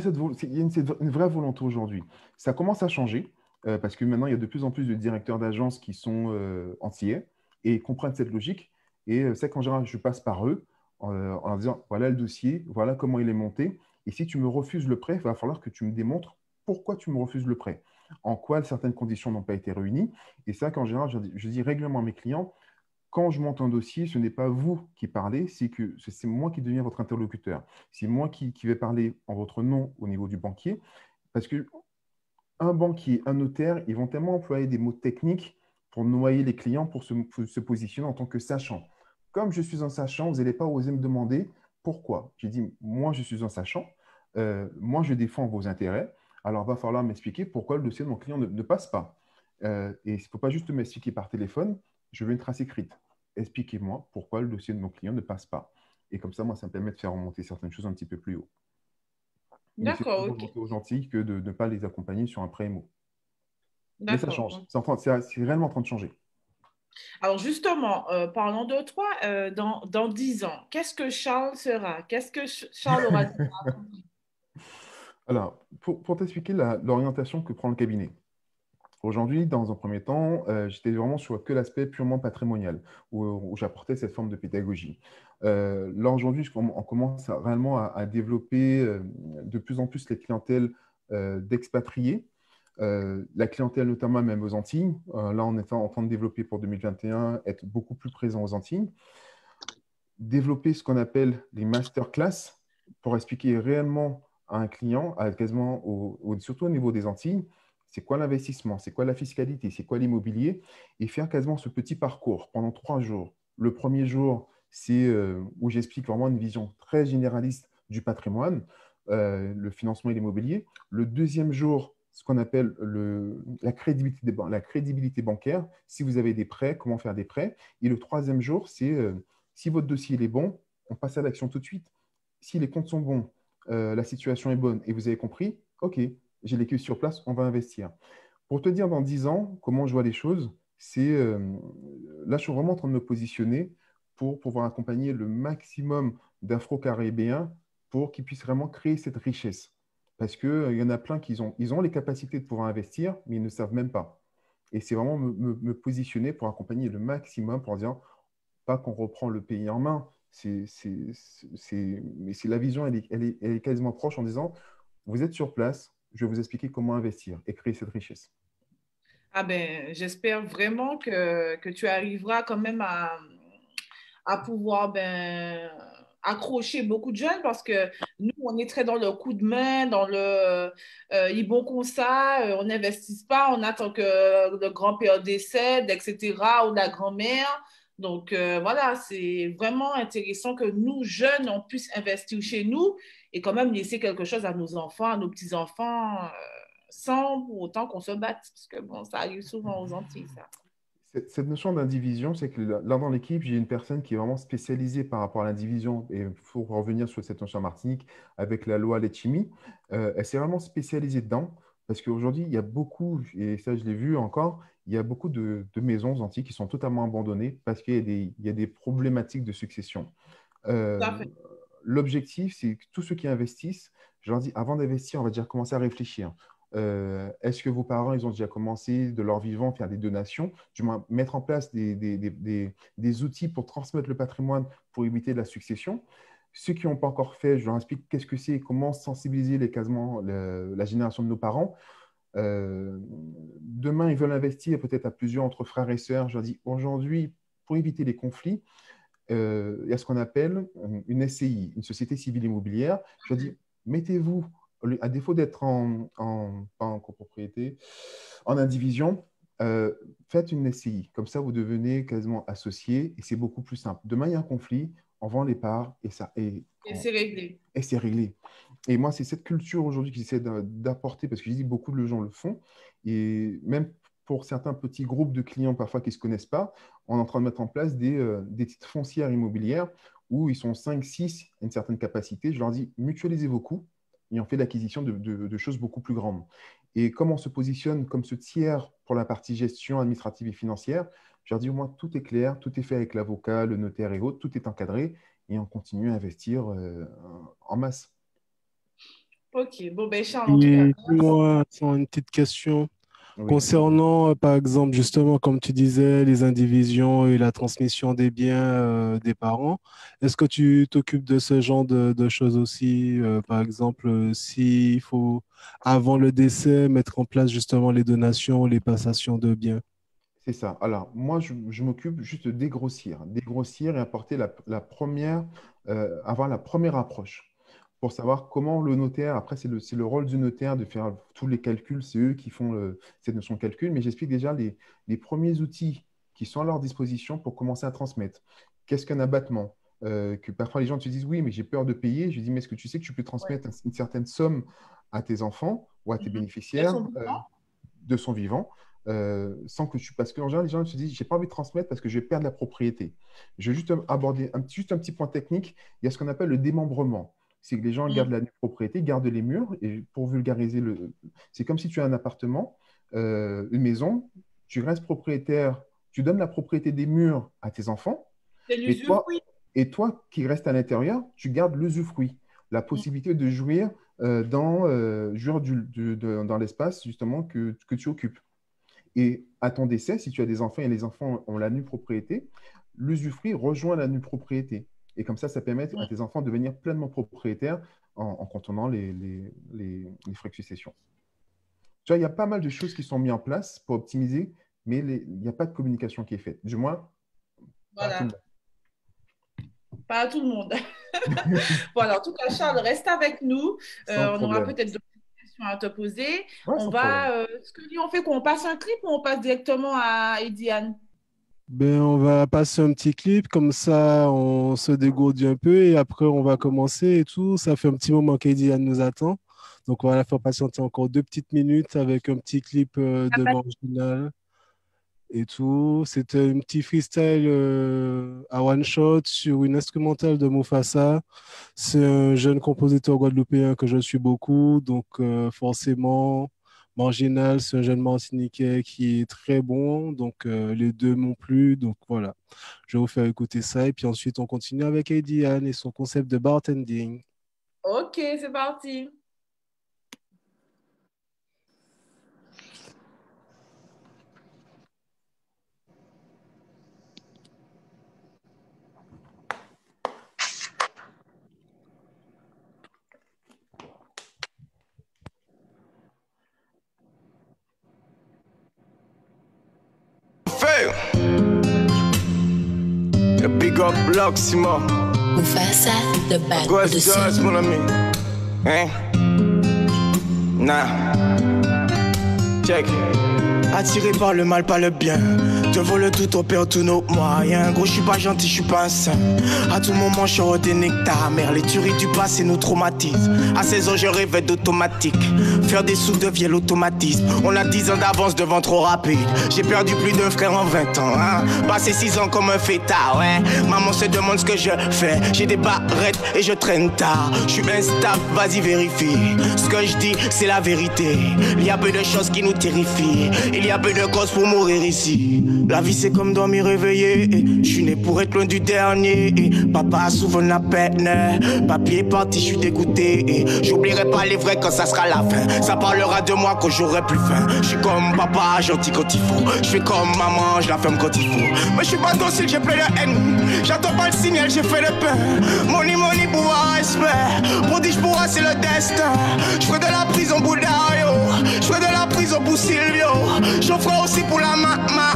une vraie volonté aujourd'hui. Ça commence à changer parce que maintenant, il y a de plus en plus de directeurs d'agence qui sont antillais et comprennent cette logique. Et c'est qu'en général, je passe par eux en leur disant, voilà le dossier, voilà comment il est monté. Et si tu me refuses le prêt, il va falloir que tu me démontres pourquoi tu me refuses le prêt, en quoi certaines conditions n'ont pas été réunies. Et ça, qu'en général, je dis régulièrement à mes clients, quand je monte un dossier, ce n'est pas vous qui parlez, c'est moi qui deviens votre interlocuteur. C'est moi qui vais parler en votre nom au niveau du banquier, parce que un banquier, un notaire, ils vont tellement employer des mots techniques pour noyer les clients, pour se positionner en tant que sachant. Comme je suis un sachant, vous n'allez pas oser me demander pourquoi. J'ai dit, moi, je suis un sachant, moi, je défends vos intérêts, alors il va falloir m'expliquer pourquoi le dossier de mon client ne passe pas. Et il ne faut pas juste m'expliquer par téléphone, je veux une trace écrite. Expliquez-moi pourquoi le dossier de mon client ne passe pas. Et comme ça, moi, ça me permet de faire remonter certaines choses un petit peu plus haut. Mais c'est D'accord, plus ok. volonté aux Antilles que de ne pas les accompagner sur un prêt IMO. Mais ça change. D'accord. C'est réellement en train de changer. Alors justement, parlons de toi, dans 10 ans, qu'est-ce que Charles sera? Qu'est-ce que Charles aura dit? Alors, pour t'expliquer l'orientation que prend le cabinet. Aujourd'hui, dans un premier temps, j'étais vraiment sur que l'aspect purement patrimonial, où j'apportais cette forme de pédagogie. Là, aujourd'hui, on commence réellement à développer de plus en plus les clientèles d'expatriés, la clientèle notamment même aux Antilles. Là, on est en train de développer pour 2021, être beaucoup plus présent aux Antilles. Développer ce qu'on appelle les masterclass pour expliquer réellement à un client, surtout au niveau des Antilles, c'est quoi l'investissement, c'est quoi la fiscalité, c'est quoi l'immobilier, et faire quasiment ce petit parcours pendant 3 jours. Le premier jour, c'est où j'explique vraiment une vision très généraliste du patrimoine, le financement et l'immobilier. Le deuxième jour, ce qu'on appelle la crédibilité bancaire. Si vous avez des prêts, comment faire des prêts. Et le troisième jour, c'est si votre dossier il est bon, on passe à l'action tout de suite. Si les comptes sont bons, la situation est bonne et vous avez compris, OK, j'ai l'équipe sur place, on va investir. Pour te dire dans 10 ans, comment je vois les choses, c'est là, je suis vraiment en train de me positionner pour pouvoir accompagner le maximum d'Afro-Caribéens pour qu'ils puissent vraiment créer cette richesse. Parce qu'il y en a plein ils ont les capacités de pouvoir investir, mais ils ne savent même pas. Et c'est vraiment me positionner pour accompagner le maximum, pour dire, pas qu'on reprend le pays en main, mais c'est la vision, elle est quasiment proche en disant, vous êtes sur place, je vais vous expliquer comment investir et créer cette richesse. Ah ben, j'espère vraiment que tu arriveras quand même à pouvoir accrocher beaucoup de jeunes parce que nous, on est très dans le coup de main, dans le ils bon comme ça, on n'investit pas, on attend que le grand-père décède, etc., ou la grand-mère. Donc voilà, c'est vraiment intéressant que nous, jeunes, on puisse investir chez nous et quand même laisser quelque chose à nos enfants, à nos petits-enfants, sans pour autant qu'on se batte. Parce que bon, ça arrive souvent aux Antilles, ça. Cette notion d'indivision, c'est que là, dans l'équipe, j'ai une personne qui est vraiment spécialisée par rapport à l'indivision. Et il faut revenir sur cette notion en Martinique avec la loi Letchimy. Elle s'est vraiment spécialisée dedans parce qu'aujourd'hui, il y a beaucoup, et ça je l'ai vu encore, il y a beaucoup de maisons aux Antilles qui sont totalement abandonnées parce qu'il y a des problématiques de succession. Tout Euh, à fait. L'objectif, c'est que tous ceux qui investissent, je leur dis, avant d'investir, on va déjà commencer à réfléchir. Est-ce que vos parents, ils ont déjà commencé de leur vivant à faire des donations, du moins mettre en place des outils pour transmettre le patrimoine pour éviter la succession? Ceux qui n'ont pas encore fait, je leur explique qu'est-ce que c'est, comment sensibiliser la génération de nos parents. Demain, ils veulent investir peut-être à plusieurs entre frères et sœurs. Je leur dis, aujourd'hui, pour éviter les conflits, il y a ce qu'on appelle une SCI, une société civile immobilière. Je dis, mettez-vous, à défaut d'être pas en copropriété, en indivision, faites une SCI. Comme ça, vous devenez quasiment associé et c'est beaucoup plus simple. Demain, il y a un conflit, on vend les parts Et c'est réglé. et c'est réglé. Et moi, c'est cette culture aujourd'hui que j'essaie d'apporter parce que je dis beaucoup de gens le font. Et même pour certains petits groupes de clients parfois qui ne se connaissent pas, on est en train de mettre en place des titres foncières immobilières où ils sont 5, 6, à une certaine capacité. Je leur dis, mutualisez vos coûts et on fait l'acquisition de choses beaucoup plus grandes. Et comme on se positionne comme ce tiers pour la partie gestion administrative et financière, je leur dis au moins tout est clair, tout est fait avec l'avocat, le notaire et autres, tout est encadré et on continue à investir en masse. Ok, bon, ben Charles, en tout cas, Et dis-moi, sans une petite question. Oui. Concernant, par exemple, justement, comme tu disais, les indivisions et la transmission des biens des parents, est-ce que tu t'occupes de ce genre de choses aussi? Par exemple, s'il faut, avant le décès, mettre en place justement les donations, les passations de biens. C'est ça. Alors, moi, je m'occupe juste de dégrossir et apporter avoir la première approche pour savoir comment le notaire, après, c'est le rôle du notaire de faire tous les calculs, c'est eux qui font cette notion de calcul, mais j'explique déjà les premiers outils qui sont à leur disposition pour commencer à transmettre. Qu'est-ce qu'un abattement? Que parfois les gens te disent, oui, mais j'ai peur de payer. Je dis, mais est-ce que tu sais que tu peux ouais. transmettre une certaine somme à tes enfants ou à tes Elles bénéficiaires sont vivants. de son vivant? Sans que tu... Parce qu'en général, les gens se disent, j'ai pas envie de transmettre parce que je vais perdre la propriété. Je vais juste aborder juste un petit point technique. Il y a ce qu'on appelle le démembrement. C'est que les gens gardent la propriété, gardent les murs. Et pour vulgariser, c'est comme si tu as un appartement, une maison, tu restes propriétaire, tu donnes la propriété des murs à tes enfants. C'est Et toi, l'usufruit. et toi qui restes à l'intérieur, tu gardes l'usufruit, la possibilité de jouir dans l'espace justement que tu occupes. Et à ton décès, si tu as des enfants et les enfants ont la nue propriété, l'usufruit rejoint la nue propriété. Et comme ça permet à tes enfants de devenir pleinement propriétaires en contournant les frais de succession. Tu vois, il y a pas mal de choses qui sont mises en place pour optimiser, mais il n'y a pas de communication qui est faite. Du moins, pas à tout le Voilà, pas à tout le monde. monde. Voilà, en tout cas, Charles, reste avec nous. Sans On aura problème. peut-être d'autres questions à te poser. Ouais, On sans problème. va, ce que dit, on fait qu'on passe un clip ou on passe directement à Ediane? Ben, on va passer un petit clip, comme ça on se dégourdit un peu et après on va commencer et tout. Ça fait un petit moment qu'Ediane nous attend. Donc, on va la faire patienter encore 2 petites minutes avec un petit clip de Marginal et tout. C'était un petit freestyle à one shot sur une instrumentale de Mufasa. C'est un jeune compositeur guadeloupéen que je suis beaucoup, donc forcément, Marginal, c'est un jeune martiniquais qui est très bon, donc les deux m'ont plu, donc voilà. Je vais vous faire écouter ça et puis ensuite on continue avec Eddie Anne et son concept de bartending. Ok, c'est parti. Le big up block, Simon. Mufasa, the bad Ghost producer. Dust, mon ami. Hein? Nah. Check. Attiré par le mal, pas le bien. Devant le tout, on perd tous nos moyens. Gros, je suis pas gentil, je suis pas un saint. À tout moment, je suis des nectars. Mère, les tueries du passé nous traumatisent. À 16 ans, je rêvais d'automatique. Faire des sous devient l'automatisme. On a 10 ans d'avance devant trop rapide. J'ai perdu plus de frères en 20 ans. Hein? Passé 6 ans comme un fêtard, ouais. Maman se demande ce que je fais. J'ai des barrettes et je traîne tard. Je suis instable, vas-y vérifie. Ce que je dis, c'est la vérité. Il y a peu de choses qui nous terrifient. Il y a peu de causes pour mourir ici. La vie c'est comme dormir réveillé. Je suis né pour être loin du dernier. Papa souvent la peine. Papier est parti, je suis dégoûté. J'oublierai pas les vrais quand ça sera la fin. Ça parlera de moi quand j'aurai plus faim. Je suis comme papa, gentil quand il faut. Je fais comme maman, je la ferme quand il faut. Mais je suis pas docile, j'ai plein de haine. J'attends pas le signal, j'ai fait le pain. Money, money, pouvoir, respect. Prodige pourra, c'est le destin. Je ferai de la prison Bouddha, yo. Je ferai de la prison pour Silvio. J'en ferai aussi pour la mama.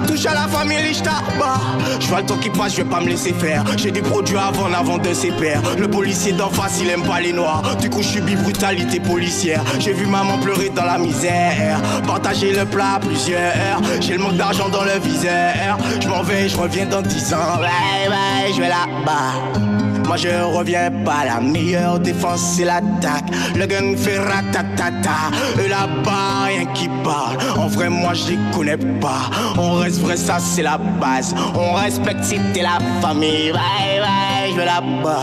Touche à la famille, je tabac. Je vois le temps qui passe, je vais pas me laisser faire. J'ai des produits avant de ses pairs. Le policier d'en face, il aime pas les noirs. Du coup, je subis brutalité policière. J'ai vu maman pleurer dans la misère. Partager le plat à plusieurs. J'ai le manque d'argent dans le viseur. Je m'en vais, je reviens dans 10 ans. Bye bye, je vais là-bas. Moi je reviens pas, la meilleure défense c'est l'attaque. Le gun fait ratatata. Et là-bas rien qui parle. En vrai moi je les connais pas. On reste vrai, ça c'est la base. On respecte si t'es la famille. Bye bye, je vais là-bas.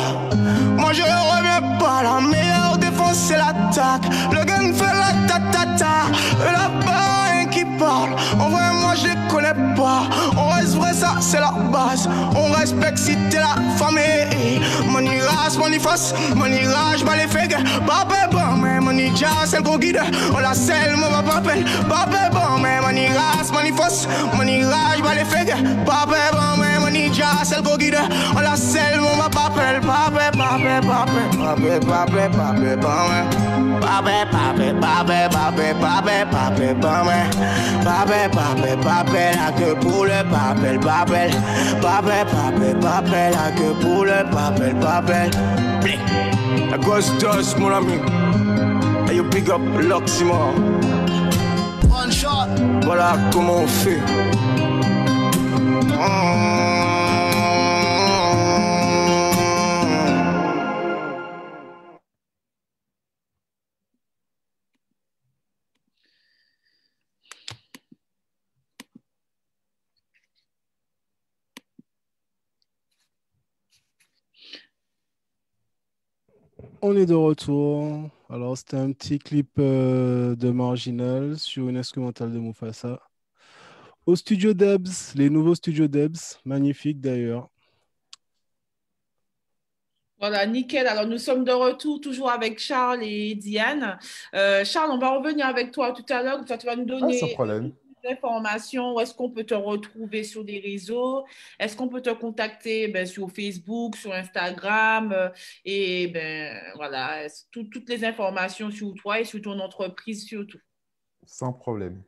Moi je reviens pas, la meilleure défense c'est l'attaque. Le gun fait ratatata. Et là-bas rien qui parle. En vrai moi je les connais pas. On reste vrai, ça c'est la base. On respecte si t'es la famille. Money race, money face, money rage, pas les fake. Papé bon, mais money jazz, c'est le gros guide. On la selle, mon papel. Papé bon, mais money race, money face, money rage, pas les fake. Papé bon, mais money jazz, c'est le gros guide. On la selle, mon papel. Papé, papé, papé, papé, papé, papé, bon, papé, papé, papé, papé, papé, papé, bon, papé, papé, papé, la queue pour le papel, papel. Papé, papé, papé, la queue pour le papel. Papel, la Ghost Dust, mon ami. Hey, you big up l'Oxymore. One shot. Voilà comment on fait. On est de retour. Alors, c'était un petit clip de Marginal sur une instrumentale de Mufasa. Au studio Debs, les nouveaux studios Debs, magnifiques d'ailleurs. Voilà, nickel. Alors, nous sommes de retour toujours avec Charles et Diane. Charles, on va revenir avec toi tout à l'heure. Tu vas nous Sans donner problème. des informations. Où est-ce qu'on peut te retrouver sur les réseaux? Est-ce qu'on peut te contacter sur Facebook, sur Instagram? Et voilà, toutes les informations sur toi et sur ton entreprise surtout. Sans problème.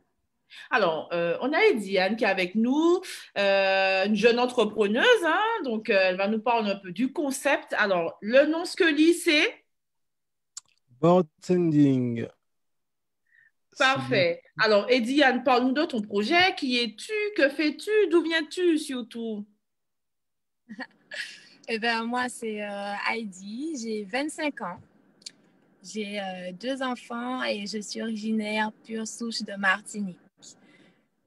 Alors, on a Diane qui est avec nous, une jeune entrepreneuse, hein, donc elle va nous parler un peu du concept. Alors, le nom Scully, c'est Bartending. parfait. Alors, Diane, parle-nous de ton projet. Qui es-tu? Que fais-tu? D'où viens-tu surtout? Eh bien, moi, c'est Heidi, j'ai 25 ans. J'ai 2 enfants et je suis originaire pure souche de Martinique.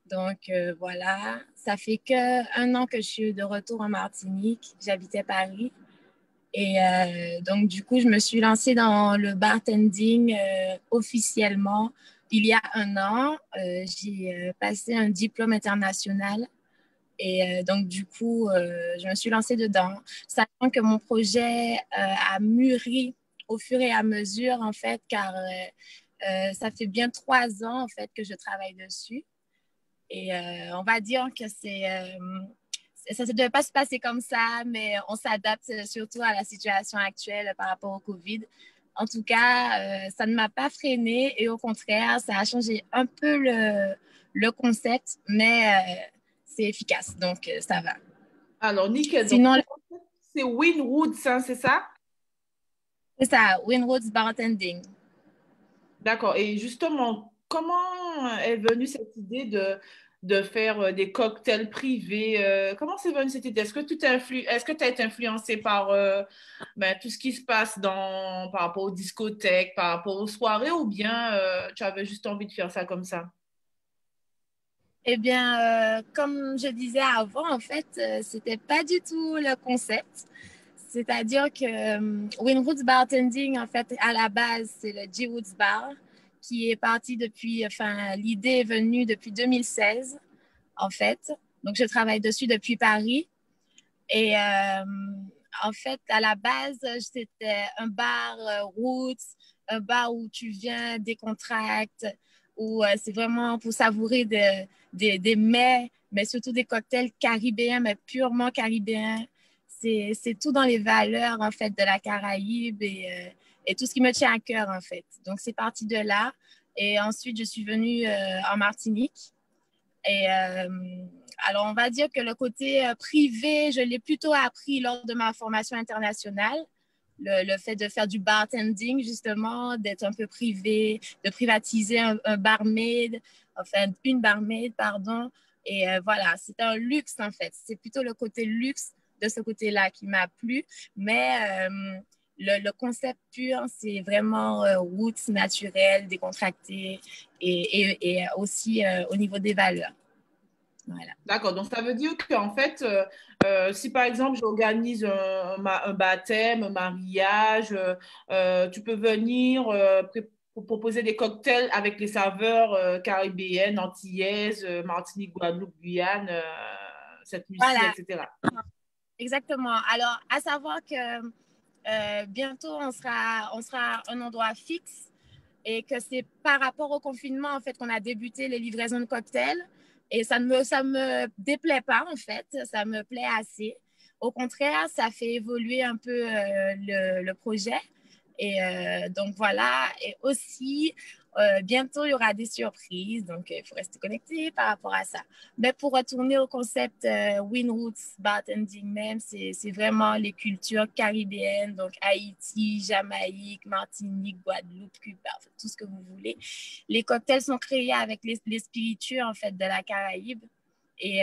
Donc voilà, ça fait que 1 an que je suis de retour en Martinique. J'habitais Paris. Et donc, du coup, je me suis lancée dans le bartending officiellement il y a 1 an. J'ai passé un diplôme international. Et donc, du coup, je me suis lancée dedans, sachant que mon projet a mûri au fur et à mesure, en fait, car ça fait bien 3 ans, en fait, que je travaille dessus. Et on va dire que ça ne devait pas se passer comme ça, mais on s'adapte surtout à la situation actuelle par rapport au COVID. En tout cas, ça ne m'a pas freinée et au contraire, ça a changé un peu le concept, mais c'est efficace, donc ça va. Alors, nickel. Sinon, Donc, c'est Winwoods, hein, c'est ça? c'est ça, Winwoods Bartending. D'accord. Et justement, comment est venue cette idée de faire des cocktails privés? Comment c'est venu cette idée? Est-ce que est-ce que tu as été influencé par tout ce qui se passe par rapport aux discothèques, par rapport aux soirées, ou bien tu avais juste envie de faire ça comme ça? Eh bien, comme je disais avant, en fait, c'était pas du tout le concept. C'est-à-dire que Winwoods Bartending, en fait, à la base, c'est le G Woods Bar qui est parti l'idée est venue depuis 2016, en fait. Donc, je travaille dessus depuis Paris. Et en fait, à la base, c'était un bar roots, un bar où tu viens, décontractes, où c'est vraiment pour savourer des mets, mais surtout des cocktails caribéens, mais purement caribéens. C'est tout dans les valeurs, en fait, de la Caraïbe et tout ce qui me tient à cœur, en fait. Donc, c'est parti de là. Et ensuite, je suis venue en Martinique. Et alors, on va dire que le côté privé, je l'ai plutôt appris lors de ma formation internationale. Le fait de faire du bartending, justement, d'être un peu privé, de privatiser un barmaid, enfin, une barmaid, pardon. Et voilà, c'est un luxe, en fait. C'est plutôt le côté luxe de ce côté-là qui m'a plu. Mais le concept pur, c'est vraiment roots naturel, décontracté et aussi au niveau des valeurs. Voilà. D'accord, donc ça veut dire qu'en fait, si par exemple j'organise un baptême, un mariage, tu peux venir pour proposer des cocktails avec les saveurs caribéennes, antillaises, Martinique, Guadeloupe, Guyane, cette nuit-ci, Voilà, etc. exactement. Alors, à savoir que bientôt, on sera à un endroit fixe et que c'est par rapport au confinement, en fait, qu'on a débuté les livraisons de cocktails. Et ça me déplaît pas, en fait. Ça me plaît assez. Au contraire, ça fait évoluer un peu le projet. Et donc, voilà. Et aussi, bientôt, il y aura des surprises. Donc, il faut rester connecté par rapport à ça. Mais pour retourner au concept Winwoods Bartending même, c'est vraiment les cultures caribéennes. Donc, Haïti, Jamaïque, Martinique, Guadeloupe, Cuba, en fait, tout ce que vous voulez. Les cocktails sont créés avec les spiritueux, en fait, de la Caraïbe. Et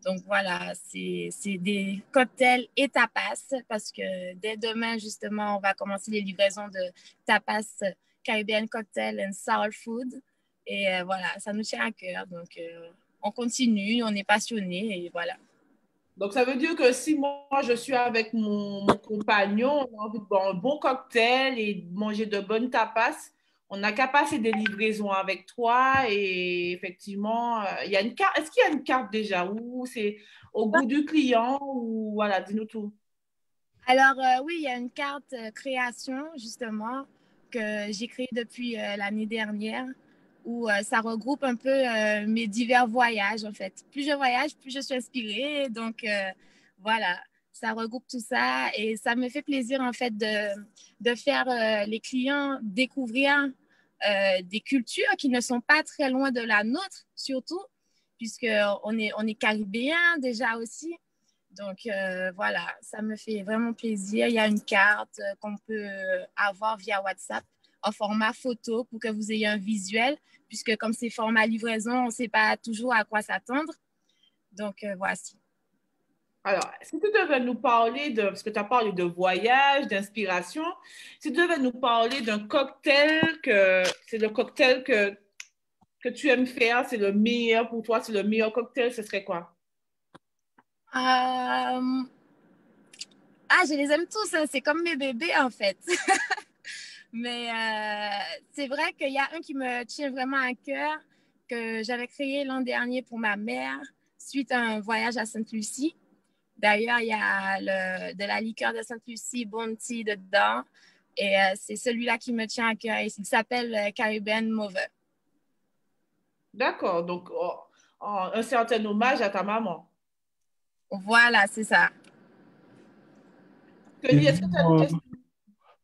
donc voilà, c'est des cocktails et tapas parce que dès demain, justement, on va commencer les livraisons de tapas, Caribbean Cocktail and Soul Food. Et voilà, ça nous tient à cœur. Donc, on continue, on est passionnés et voilà. Donc ça veut dire que si moi je suis avec mon compagnon, on a envie de boire un bon cocktail et de manger de bonnes tapas, on n'a qu'à passer des livraisons avec toi et effectivement, il y a une carte. Est-ce qu'il y a une carte déjà ou c'est au goût du client ou voilà, dis-nous tout. Alors, oui, il y a une carte création, justement, que j'ai créée depuis l'année dernière, où ça regroupe un peu mes divers voyages, en fait. Plus je voyage, plus je suis inspirée. Donc, voilà, ça regroupe tout ça et ça me fait plaisir, en fait, de faire les clients découvrir des cultures qui ne sont pas très loin de la nôtre, surtout, puisqu'on on est caribéens déjà aussi. Donc, voilà, ça me fait vraiment plaisir. Il y a une carte qu'on peut avoir via WhatsApp en format photo pour que vous ayez un visuel, puisque comme c'est format livraison, on ne sait pas toujours à quoi s'attendre. Donc, voici. Alors, si tu devais nous parler de, parce que tu as parlé de voyage, d'inspiration, si tu devais nous parler d'un cocktail c'est le cocktail que tu aimes faire, c'est le meilleur pour toi, c'est le meilleur cocktail, ce serait quoi? Euh, Ah, je les aime tous, hein. C'est comme mes bébés en fait. Mais c'est vrai qu'il y a un qui me tient vraiment à cœur, que j'avais créé l'an dernier pour ma mère, suite à un voyage à Sainte-Lucie. D'ailleurs, il y a de la liqueur de Sainte-Lucie, Bounty dedans. Et c'est celui-là qui me tient à cœur. Il s'appelle Caribbean Mover. D'accord, donc un certain hommage à ta maman. Voilà, c'est ça. Et Kenny, est-ce que tu as une dis-moi, question?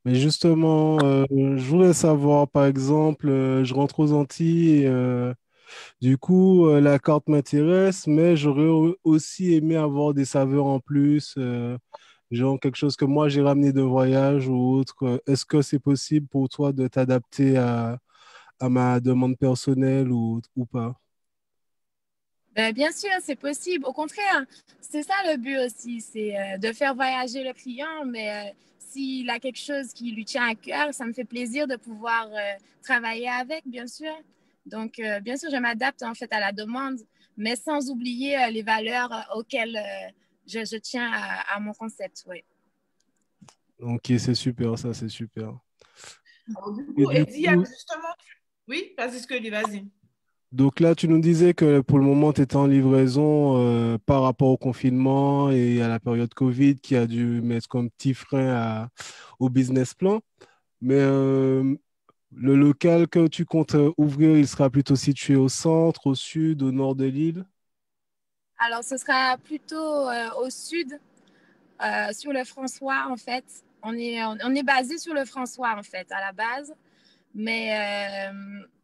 mais justement, je voulais savoir, par exemple, je rentre aux Antilles, et, du coup, la carte m'intéresse, mais j'aurais aussi aimé avoir des saveurs en plus, genre quelque chose que moi j'ai ramené de voyage ou autre. Est-ce que c'est possible pour toi de t'adapter à ma demande personnelle ou pas? Bien sûr, c'est possible. Au contraire, c'est ça le but aussi, c'est de faire voyager le client, mais s'il a quelque chose qui lui tient à cœur, ça me fait plaisir de pouvoir travailler avec, bien sûr. Donc, bien sûr, je m'adapte en fait à la demande, mais sans oublier les valeurs auxquelles je tiens à mon concept, oui. Ok, c'est super, ça, c'est super. Alors, du Et coup, du Eddie, coup, justement, oui, vas-y, Scully, vas-y. donc là, tu nous disais que pour le moment, tu étais en livraison par rapport au confinement et à la période Covid qui a dû mettre comme petit frein au business plan. Mais le local que tu comptes ouvrir, il sera plutôt situé au centre, au sud, au nord de l'île. Alors, ce sera plutôt au sud, sur le François, en fait. On est basé sur le François, en fait, à la base. Mais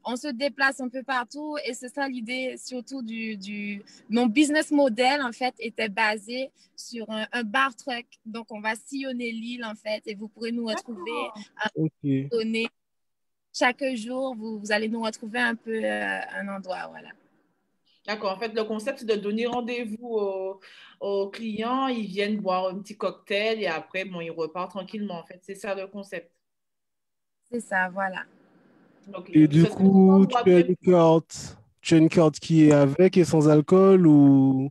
on se déplace un peu partout et c'est ça l'idée surtout Mon business model, en fait, était basé sur un bar truck. Donc, on va sillonner l'île, en fait, et vous pourrez nous retrouver D'accord. à Ok. un moment donné. Chaque jour, vous allez nous retrouver un peu un endroit, voilà. D'accord. En fait, le concept, c'est de donner rendez-vous aux clients. Ils viennent boire un petit cocktail et après, bon, ils repartent tranquillement. En fait, c'est ça le concept. C'est ça, voilà. OK. Et Et puis, du ça serait un coup, endroit bien. tu as une carte qui est avec et sans alcool ou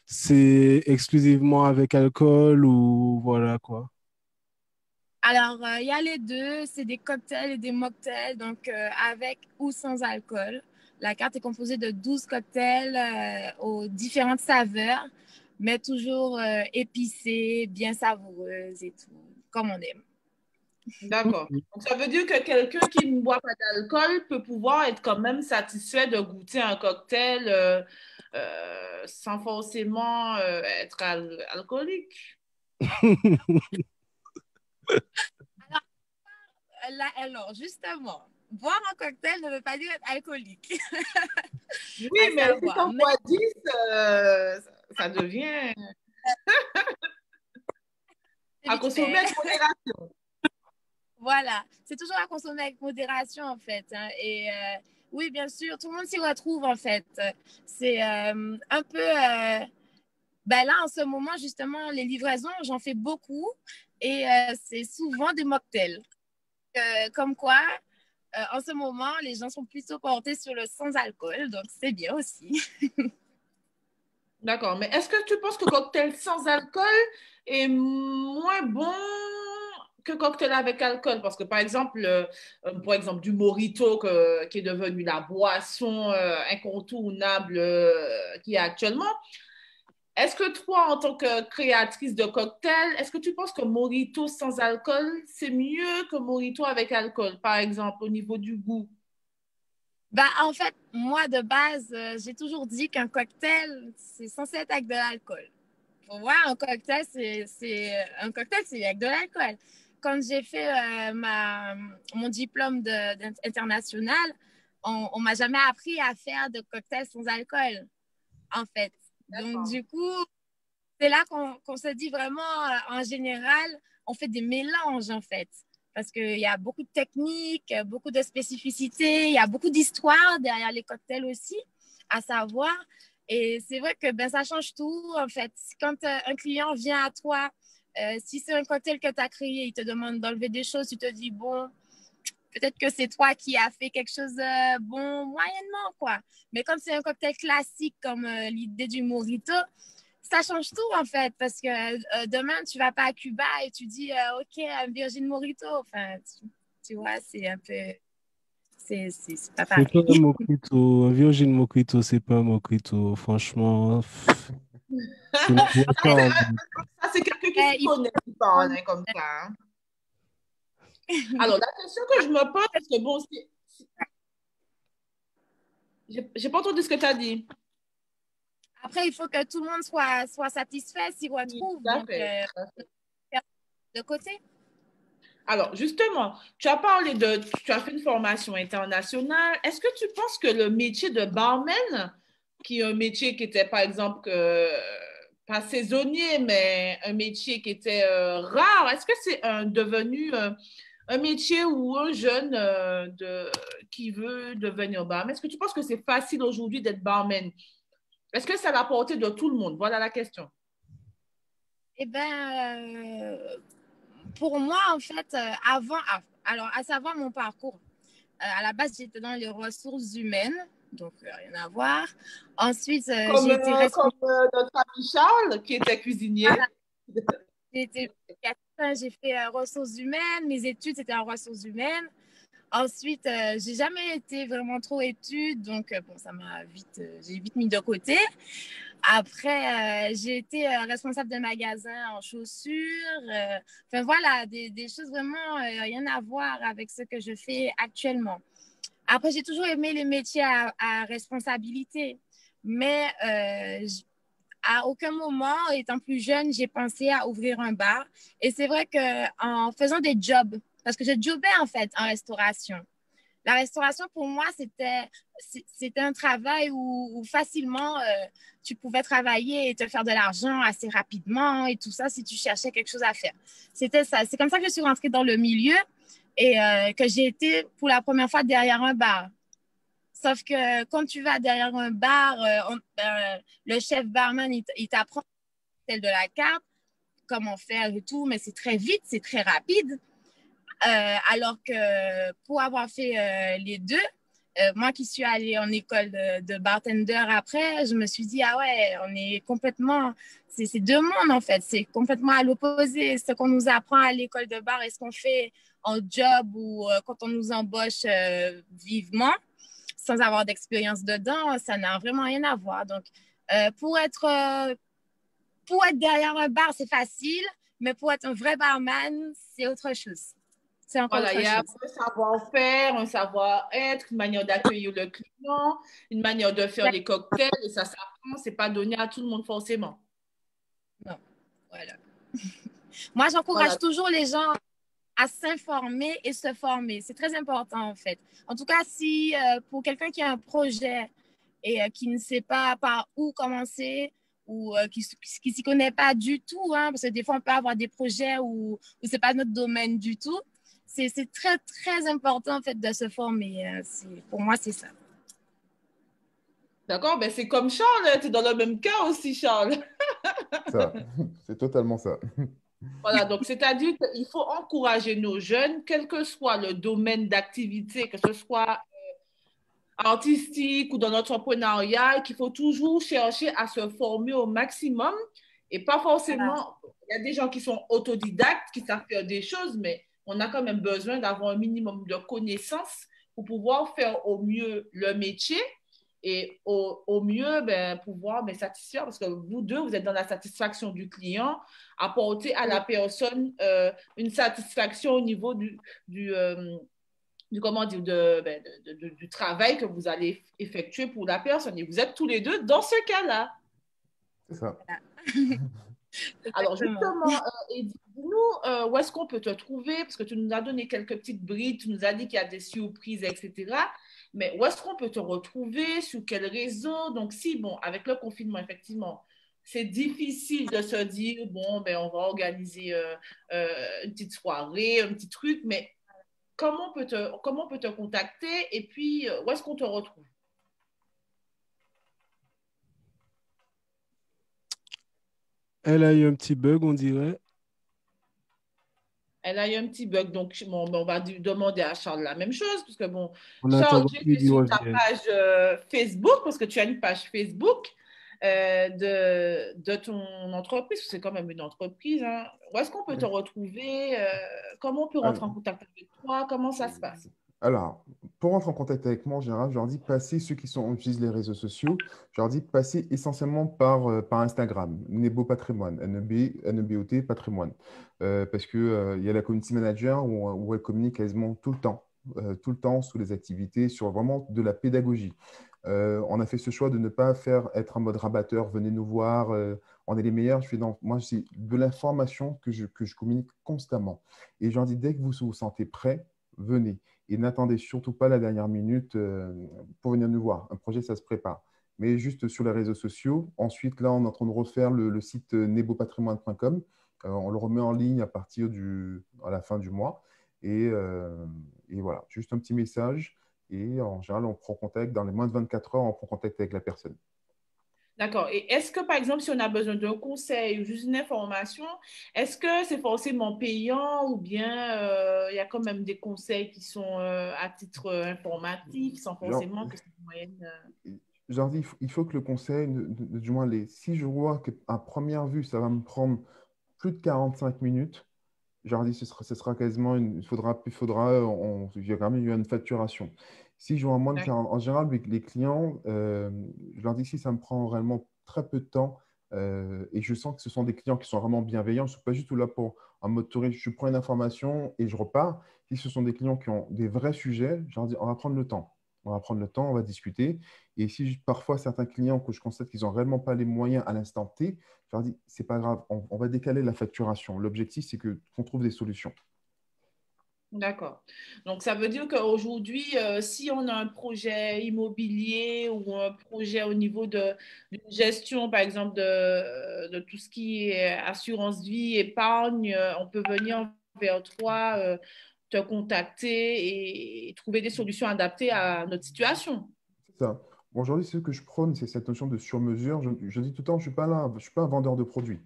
c'est exclusivement avec alcool ou voilà quoi. Alors, il y a les deux, c'est des cocktails et des mocktails, donc avec ou sans alcool. La carte est composée de 12 cocktails aux différentes saveurs, mais toujours épicées, bien savoureuses et tout, comme on aime. D'accord. Donc, ça veut dire que quelqu'un qui ne boit pas d'alcool peut pouvoir être quand même satisfait de goûter un cocktail sans forcément être alcoolique. Alors, justement, boire un cocktail ne veut pas dire être alcoolique, Oui, à mais si savoir. t'en Mais bois 10, ça devient c'est à vite consommer fait. avec modération. Voilà, c'est toujours à consommer avec modération en fait, hein. Et oui, bien sûr, tout le monde s'y retrouve en fait. C'est un peu, ben là en ce moment justement, les livraisons, j'en fais beaucoup et c'est souvent des mocktails. Comme quoi, en ce moment, les gens sont plutôt portés sur le sans-alcool, donc c'est bien aussi. D'accord. Mais est-ce que tu penses que cocktail sans alcool est moins bon que cocktail avec alcool? Parce que, par exemple, du mojito qui est devenu la boisson incontournable qui est actuellement. Est-ce que toi, en tant que créatrice de cocktail, est-ce que tu penses que mojito sans alcool, c'est mieux que mojito avec alcool, par exemple, au niveau du goût? Ben, en fait, moi de base, j'ai toujours dit qu'un cocktail, c'est censé être avec de l'alcool. Pour moi, un cocktail, c'est avec de l'alcool. Quand j'ai fait mon diplôme international, on m'a jamais appris à faire de cocktails sans alcool, en fait. Donc, D'accord. du coup, c'est là qu'on se dit vraiment, en général, on fait des mélanges, en fait. Parce qu'il y a beaucoup de techniques, beaucoup de spécificités, il y a beaucoup d'histoires derrière les cocktails aussi, à savoir. Et c'est vrai que ben, ça change tout, en fait. Quand un client vient à toi, si c'est un cocktail que tu as créé, il te demande d'enlever des choses, tu te dis, bon, peut-être que c'est toi qui as fait quelque chose de bon, moyennement, quoi. Mais comme c'est un cocktail classique, comme l'idée du mojito, ça change tout, en fait, parce que demain, tu vas pas à Cuba et tu dis, OK, un Virgin Mojito. Enfin, tu vois, c'est un peu... C'est pas C'est pareil. pas un mojito. Un Virgin Mojito, c'est pas un mojito. Franchement, c'est une boisson. Ça, c'est quelqu'un qui s'y Il faut... connaît, qui parle hein, comme ça. Hein. Alors, la question que je me pose, parce que bon, j'ai pas entendu ce que tu as dit. Après, il faut que tout le monde soit satisfait s'y retrouve. Tout à Donc, fait, tout à fait. de côté. Alors, justement, tu as parlé tu as fait une formation internationale. Est-ce que tu penses que le métier de barman, qui est un métier qui était, par exemple, pas saisonnier, mais un métier qui était rare, est-ce que c'est devenu un métier où un jeune qui veut devenir barman, est-ce que tu penses que c'est facile aujourd'hui d'être barman? Est-ce que c'est à la portée de tout le monde? Voilà la question. Eh bien, pour moi, en fait, alors, à savoir mon parcours, à la base, j'étais dans les ressources humaines, donc rien à voir. Ensuite, Comme, j'ai été responsable. notre ami Charles, qui était cuisinier. J'ai fait ressources humaines, mes études, c'était en ressources humaines. Ensuite, j'ai jamais été vraiment trop études, donc bon, j'ai vite mis de côté. Après, j'ai été responsable de magasin en chaussures. Enfin voilà, des choses vraiment rien à voir avec ce que je fais actuellement. Après, j'ai toujours aimé les métiers à responsabilité, mais à aucun moment, étant plus jeune, j'ai pensé à ouvrir un bar. Et c'est vrai qu'en faisant des jobs, parce que je jobais en fait en restauration. La restauration, pour moi, c'était un travail où facilement tu pouvais travailler et te faire de l'argent assez rapidement et tout ça si tu cherchais quelque chose à faire. C'était ça. C'est comme ça que je suis rentrée dans le milieu et que j'ai été pour la première fois derrière un bar. Sauf que quand tu vas derrière un bar, le chef barman, il t'apprend celle de la carte, comment faire et tout, mais c'est très vite, c'est très rapide. Alors que pour avoir fait les deux, moi qui suis allée en école de bartender après, je me suis dit, ah ouais, on est complètement, c'est deux mondes en fait, c'est complètement à l'opposé. Ce qu'on nous apprend à l'école de bar et ce qu'on fait en job ou quand on nous embauche vivement, sans avoir d'expérience dedans, ça n'a vraiment rien à voir. Donc, pour être derrière un bar, c'est facile, mais pour être un vrai barman, c'est autre chose. C'est encore voilà, autre il y a chose. un savoir-faire, un savoir-être, une manière d'accueillir le client, une manière de faire les cocktails, et ça s'apprend, c'est pas donné à tout le monde forcément. Non, voilà. Moi, j'encourage toujours les gens à s'informer et se former. C'est très important, en fait. En tout cas, si pour quelqu'un qui a un projet et qui ne sait pas par où commencer ou qui ne s'y connaît pas du tout, hein, parce que des fois, on peut avoir des projets où ce n'est pas notre domaine du tout. C'est très, très important, en fait, de se former. Pour moi, c'est ça. D'accord, ben c'est comme Charles, tu es dans le même cas aussi, Charles. Ça, c'est totalement ça. Voilà, donc c'est-à-dire qu'il faut encourager nos jeunes, quel que soit le domaine d'activité, que ce soit artistique ou dans l'entrepreneuriat, qu'il faut toujours chercher à se former au maximum et pas forcément. Il y a des gens qui sont autodidactes, qui savent faire des choses, mais on a quand même besoin d'avoir un minimum de connaissances pour pouvoir faire au mieux le métier et au mieux pouvoir satisfaire, parce que vous deux, vous êtes dans la satisfaction du client, apporter à la personne une satisfaction au niveau comment dire, du travail que vous allez effectuer pour la personne. Et vous êtes tous les deux dans ce cas-là. C'est ça. Alors, justement, dis-nous où est-ce qu'on peut te trouver, parce que tu nous as donné quelques petites brides, tu nous as dit qu'il y a des surprises, etc. Mais où est-ce qu'on peut te retrouver, sur quel réseau? Donc, si, bon, avec le confinement, effectivement, c'est difficile de se dire, bon, ben, on va organiser une petite soirée, un petit truc, mais comment on peut te contacter et puis où est-ce qu'on te retrouve? Elle a eu un petit bug, on dirait. Elle a eu un petit bug, donc bon, on va demander à Charles la même chose, parce que bon, On Charles, attend j'ai été qu'il sur ta revienne. page Facebook, parce que tu as une page Facebook de ton entreprise, c'est quand même une entreprise, hein. Où est-ce qu'on peut te Oui. retrouver? Comment on peut rentrer en Alors, contact avec toi? Comment ça se passe? alors, pour rentrer en contact avec moi, en général, je leur dis passer, ceux qui utilisent les réseaux sociaux, je leur dis passer essentiellement par Instagram, Nebo Patrimoine, Nebot Patrimoine. Parce que, il y a la community manager où elle communique quasiment tout le temps sous les activités, sur vraiment de la pédagogie. On a fait ce choix de ne pas être en mode rabatteur, venez nous voir, on est les meilleurs. Moi, c'est de l'information que je communique constamment. Et je leur dis, dès que vous vous sentez prêt, venez. Et n'attendez surtout pas la dernière minute pour venir nous voir. Un projet, ça se prépare. Mais juste sur les réseaux sociaux. Ensuite, là, on est en train de refaire le site nebopatrimoine.com. On le remet en ligne à la fin du mois. Et voilà, juste un petit message. Et en général, on prend contact. Dans les moins de 24 heures, on prend contact avec la personne. D'accord. Et est-ce que, par exemple, si on a besoin d'un conseil ou juste une information, est-ce que c'est forcément payant ou bien il y a quand même des conseils qui sont à titre informatif, sans Genre, forcément que c'est une moyenne. je leur dis, il faut que le conseil, du moins, si je vois qu'à première vue, ça va me prendre plus de 45 minutes, je leur dis, ce sera quasiment il y a quand même eu une facturation. Si je vois moins de D'accord. 40, en général, avec les clients, je leur dis si ça me prend réellement très peu de temps et je sens que ce sont des clients qui sont vraiment bienveillants, je ne suis pas du tout là pour en mode touriste, je prends une information et je repars. Si ce sont des clients qui ont des vrais sujets, je leur dis, on va prendre le temps. On va prendre le temps, on va discuter. Et si parfois certains clients que je constate qu'ils n'ont réellement pas les moyens à l'instant T, je leur dis, c'est pas grave, on va décaler la facturation. L'objectif, c'est qu'on trouve des solutions. D'accord. Donc, ça veut dire qu'aujourd'hui, si on a un projet immobilier ou un projet au niveau d'une gestion, par exemple, de tout ce qui est assurance vie, épargne, on peut venir vers toi, te contacter et trouver des solutions adaptées à notre situation. C'est ça. Bon, aujourd'hui, ce que je prône, c'est cette notion de sur-mesure. Je dis tout le temps, je ne suis pas là, je suis pas un vendeur de produits.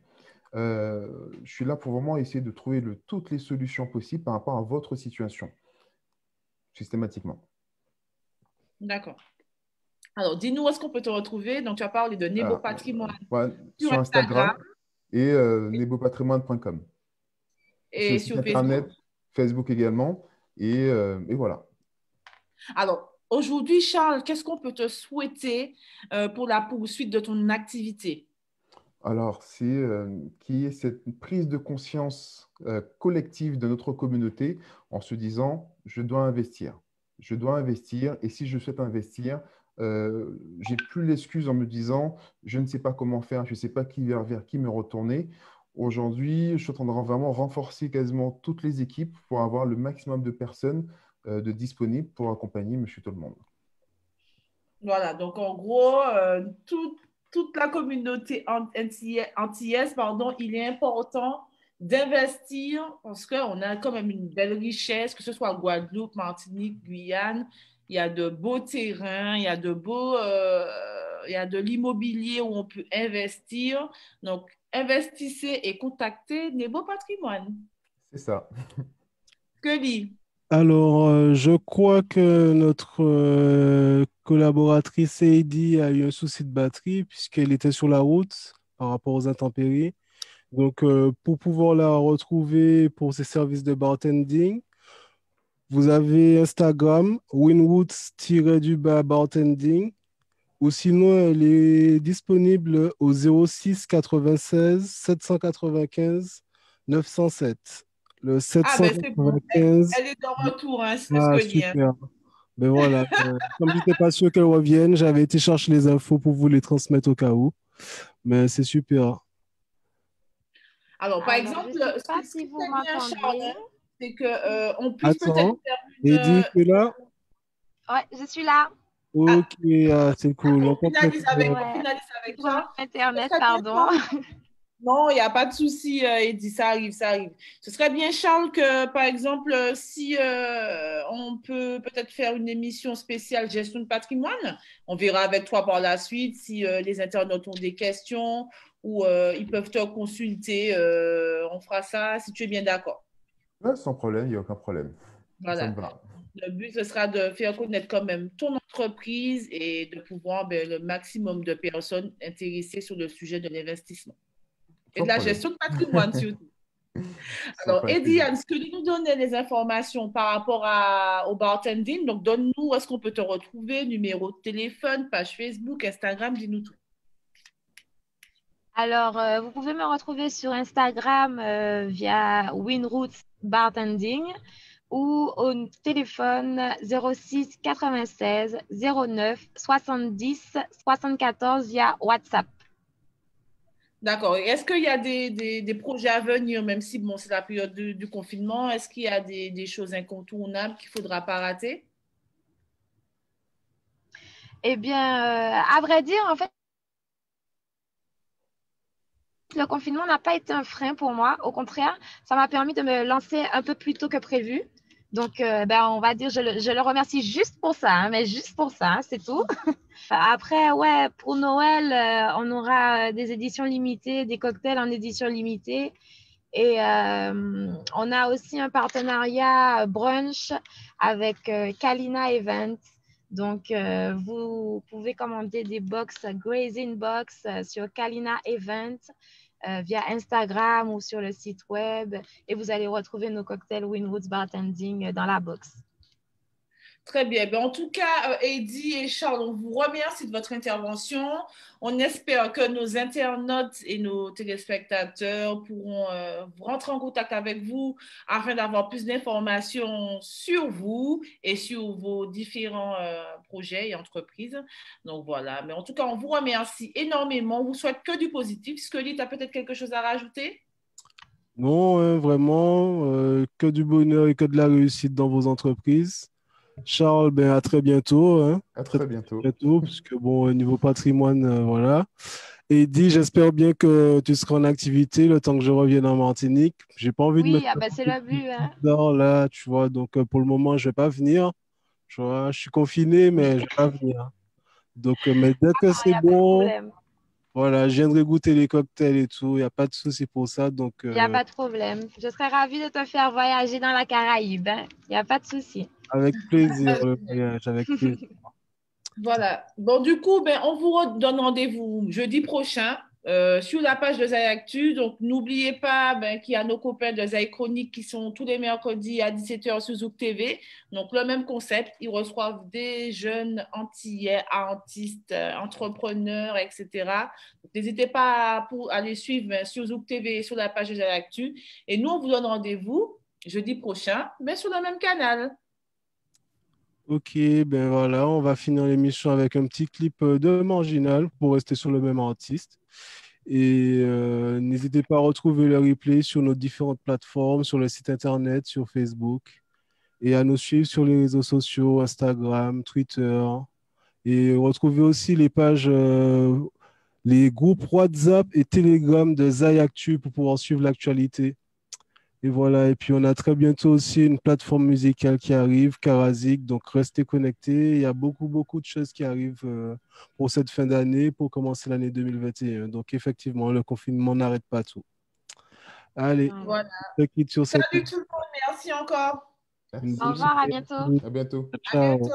Je suis là pour vraiment essayer de trouver toutes les solutions possibles par rapport à votre situation, systématiquement. D'accord. Alors, dis-nous où est-ce qu'on peut te retrouver. Donc, tu as parlé de Nebo Alors, Patrimoine ouais, sur sur Instagram Instagram et nebopatrimoine.com. Sur le et site sur Facebook. internet, Facebook également. Et voilà. Alors, aujourd'hui, Charles, qu'est-ce qu'on peut te souhaiter pour la poursuite de ton activité? Alors, c'est qu'il y ait cette prise de conscience collective de notre communauté en se disant, je dois investir. Je dois investir. Et si je souhaite investir, j'ai plus l'excuse en me disant, je ne sais pas comment faire, je ne sais pas vers qui me retourner. Aujourd'hui, je suis en train de vraiment renforcer quasiment toutes les équipes pour avoir le maximum de personnes de disponibles pour accompagner Monsieur Tout-le-Monde. Voilà, donc en gros, toute la communauté antillaise, pardon, il est important d'investir parce qu'on a quand même une belle richesse, que ce soit Guadeloupe, Martinique, Guyane. Il y a de beaux terrains, il y a de l'immobilier où on peut investir. Donc, investissez et contactez Nebo Patrimoine. C'est ça. Que dit? Alors, je crois que notre collaboratrice Heidi a eu un souci de batterie puisqu'elle était sur la route par rapport aux intempéries. Donc, pour pouvoir la retrouver pour ses services de bartending, vous avez Instagram, winwoods-bartending, ou sinon, elle est disponible au 06 96 795 907. Le Ah, ben c'est bon. 795. Elle est de retour, hein, c'est ce Ah, que dit, hein. super. Ben voilà. Comme j'étais pas sûr qu'elle revienne, j'avais été chercher les infos pour vous les transmettre au cas où. Mais c'est super. Alors, par Alors, je exemple, ne sais ce pas qui si vous serait bien, Charles, m'entendez. hein, c'est qu'on puisse peut-être Attends, faire Eddie, tu es là? Ouais, je suis là. Ah, Ok, ah, c'est cool. On comprend bien. Ouais, on finalise avec problème toi. Ce Internet, serait bien, pardon. Charles. Non, il n'y a pas de souci, Eddy, ça arrive, ça arrive. Ce serait bien, Charles, que, par exemple, si on peut peut-être faire une émission spéciale gestion de patrimoine, on verra avec toi par la suite si les internautes ont des questions où ils peuvent te consulter. On fera ça si tu es bien d'accord. Ouais, sans problème, il n'y a aucun problème. Ça Voilà. me va. Le but, ce sera de faire connaître quand même ton entreprise et de pouvoir le maximum de personnes intéressées sur le sujet de l'investissement et Sans de la problème. gestion de patrimoine surtout. Sans Alors, problème. Eddie, est-ce que tu nous donnais des informations par rapport au bartending? Donc, donne-nous où est-ce qu'on peut te retrouver, numéro de téléphone, page Facebook, Instagram, dis-nous tout. Alors, vous pouvez me retrouver sur Instagram via Winroots Bartending ou au téléphone 06 96 09 70 74 via WhatsApp. D'accord. Est-ce qu'il y a des projets à venir, même si bon, c'est la période du confinement? Est-ce qu'il y a des choses incontournables qu'il ne faudra pas rater? Eh bien, à vrai dire, en fait, le confinement n'a pas été un frein pour moi. Au contraire, ça m'a permis de me lancer un peu plus tôt que prévu. Donc, on va dire, je le remercie juste pour ça, hein, mais juste pour ça, hein, c'est tout. Après, ouais, pour Noël, on aura des éditions limitées, des cocktails en édition limitée. Et on a aussi un partenariat brunch avec Kalina Event. Donc, vous pouvez commander des box, Grazing Box sur Kalina Event via Instagram ou sur le site web. Et vous allez retrouver nos cocktails Winroots Bartending dans la box. Très bien. En tout cas, Eddie et Charles, on vous remercie de votre intervention. On espère que nos internautes et nos téléspectateurs pourront rentrer en contact avec vous afin d'avoir plus d'informations sur vous et sur vos différents projets et entreprises. Donc voilà. Mais en tout cas, on vous remercie énormément. On vous souhaite que du positif. Scully, tu as peut-être quelque chose à rajouter? Non, vraiment, que du bonheur et que de la réussite dans vos entreprises. Charles, à très bientôt. Hein. À très bientôt. Parce que bon, au niveau patrimoine, voilà. Et Eddie, j'espère bien que tu seras en activité le temps que je revienne en Martinique. J'ai pas envie de me c'est le but. Hein. là, tu vois. Donc, pour le moment, je vais pas venir. Tu vois, je suis confiné, mais je vais pas venir. Donc, mais dès que c'est bon, voilà, je viendrai goûter les cocktails et tout. Il n'y a pas de souci pour ça. Donc, il n'y a pas de problème. Je serais ravie de te faire voyager dans la Caraïbe. Il n'y a pas de souci. Avec plaisir, le voyage, avec plaisir. Voilà. Bon, du coup, on vous donne rendez-vous jeudi prochain sur la page de Zay Actu. Donc, n'oubliez pas qu'il y a nos copains de Zay Chronique qui sont tous les mercredis à 17h sur Zouk TV. Donc, le même concept. Ils reçoivent des jeunes antillais, artistes, entrepreneurs, etc. Donc, n'hésitez pas à les suivre sur Zouk TV et sur la page de Zay Actu. Et nous, on vous donne rendez-vous jeudi prochain, sur le même canal. Ok, voilà, on va finir l'émission avec un petit clip de Marginal pour rester sur le même artiste. Et n'hésitez pas à retrouver le replay sur nos différentes plateformes, sur le site internet, sur Facebook, et à nous suivre sur les réseaux sociaux, Instagram, Twitter. Et retrouvez aussi les pages, les groupes WhatsApp et Telegram de Zay Actu pour pouvoir suivre l'actualité. Et voilà, et puis on a très bientôt aussi une plateforme musicale qui arrive, Karazik, donc restez connectés. Il y a beaucoup de choses qui arrivent pour cette fin d'année, pour commencer l'année 2021. Donc effectivement, le confinement n'arrête pas tout. Allez, voilà. Sur Salut tout le monde, merci encore. Merci. Au revoir, à bientôt. À bientôt. Ciao. À bientôt.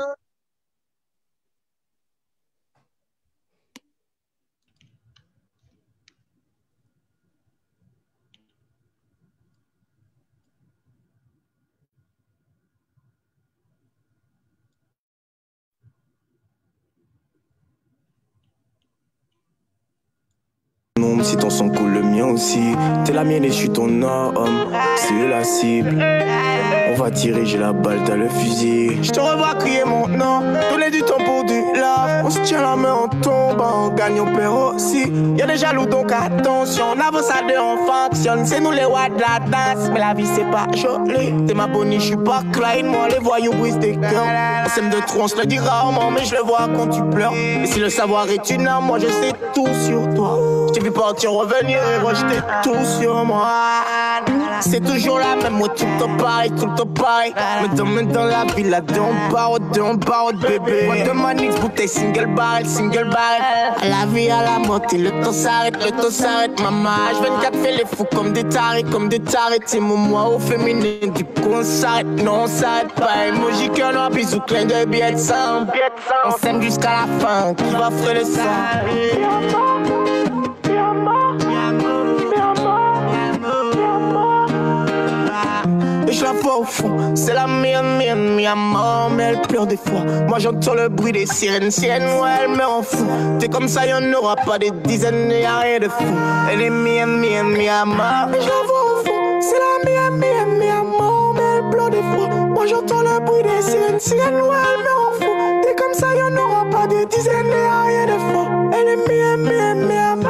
Si ton son coule, le mien aussi. T'es la mienne et je suis ton homme. C'est la cible. On va tirer, j'ai la balle, t'as le fusil. Je te revois crier mon nom. Donner du temps pour du love. On se tient la main, on tombe, on gagne, on perd aussi. Y'a des jaloux donc attention. On avance à deux, on fonctionne. C'est nous les rois de la danse. Mais la vie c'est pas joli. T'es ma bonnie, je suis pas Clyde. Moi les voyous brisent des cœurs. On s'aime de trop, on se le dit rarement. Mais je le vois quand tu pleures. Et si le savoir est une arme, moi je sais tout sur toi. Je t'ai vu partir, revenir et rejeter tout sur moi. C'est toujours la même, moi tout le temps pareil, tout le temps pareil. Mais dans la ville, là, on barre, bébé. Moi de Manix, bouteille single barrel. À la vie, à la mort, et le temps s'arrête, maman. H24 fait les fous comme des tarés. C'est mon moi au féminin, du coup on s'arrête, non on s'arrête pas. Emoji cœur noir, bisous, clin d'œil, billet de sang. On s'aime jusqu'à la fin, qui va freiner ça? Et je la vois au fond, c'est la mienne, mi amor, mais elle pleure des fois. Moi j'entends le bruit des sirènes, ouais elle me rend fou. T'es comme ça, y'en aura pas des dizaines, y'a rien de fou. Elle est mienne, mi amor. Et je la vois au fond, c'est la mienne, mi amor, mais elle pleure des fois. Moi j'entends le bruit des sirènes, ouais elle me rend fou. T'es comme ça, y'en aura pas des dizaines, y'a rien de fou. Elle est mienne, mi amor.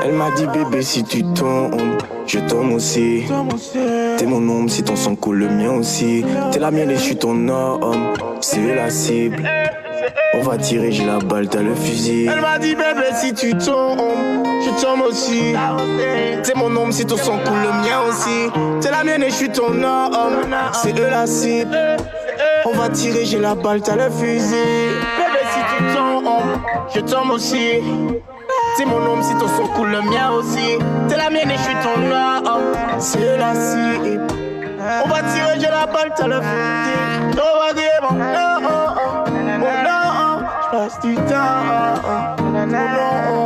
Elle m'a dit bébé si tu tombes, je tombe aussi. T'es mon ombre si ton sang coule le mien aussi. T'es la mienne et je suis ton homme, c'est la cible. On va tirer, j'ai la balle, t'as le fusil. Elle m'a dit bébé si tu tombes, je tombe aussi. T'es mon ombre si ton sang coule le mien aussi. T'es la mienne et je suis ton homme, c'est eux la cible. On va tirer, j'ai la balle, t'as le fusil. Bébé si tu tombes, je tombe aussi. C'est mon homme si ton sang coule le mien aussi. T'es la mienne et je suis ton homme, c'est la cible. On va tirer, j'ai la balle, t'as le fusil. On va dire mon non, j'passe du temps, mon non.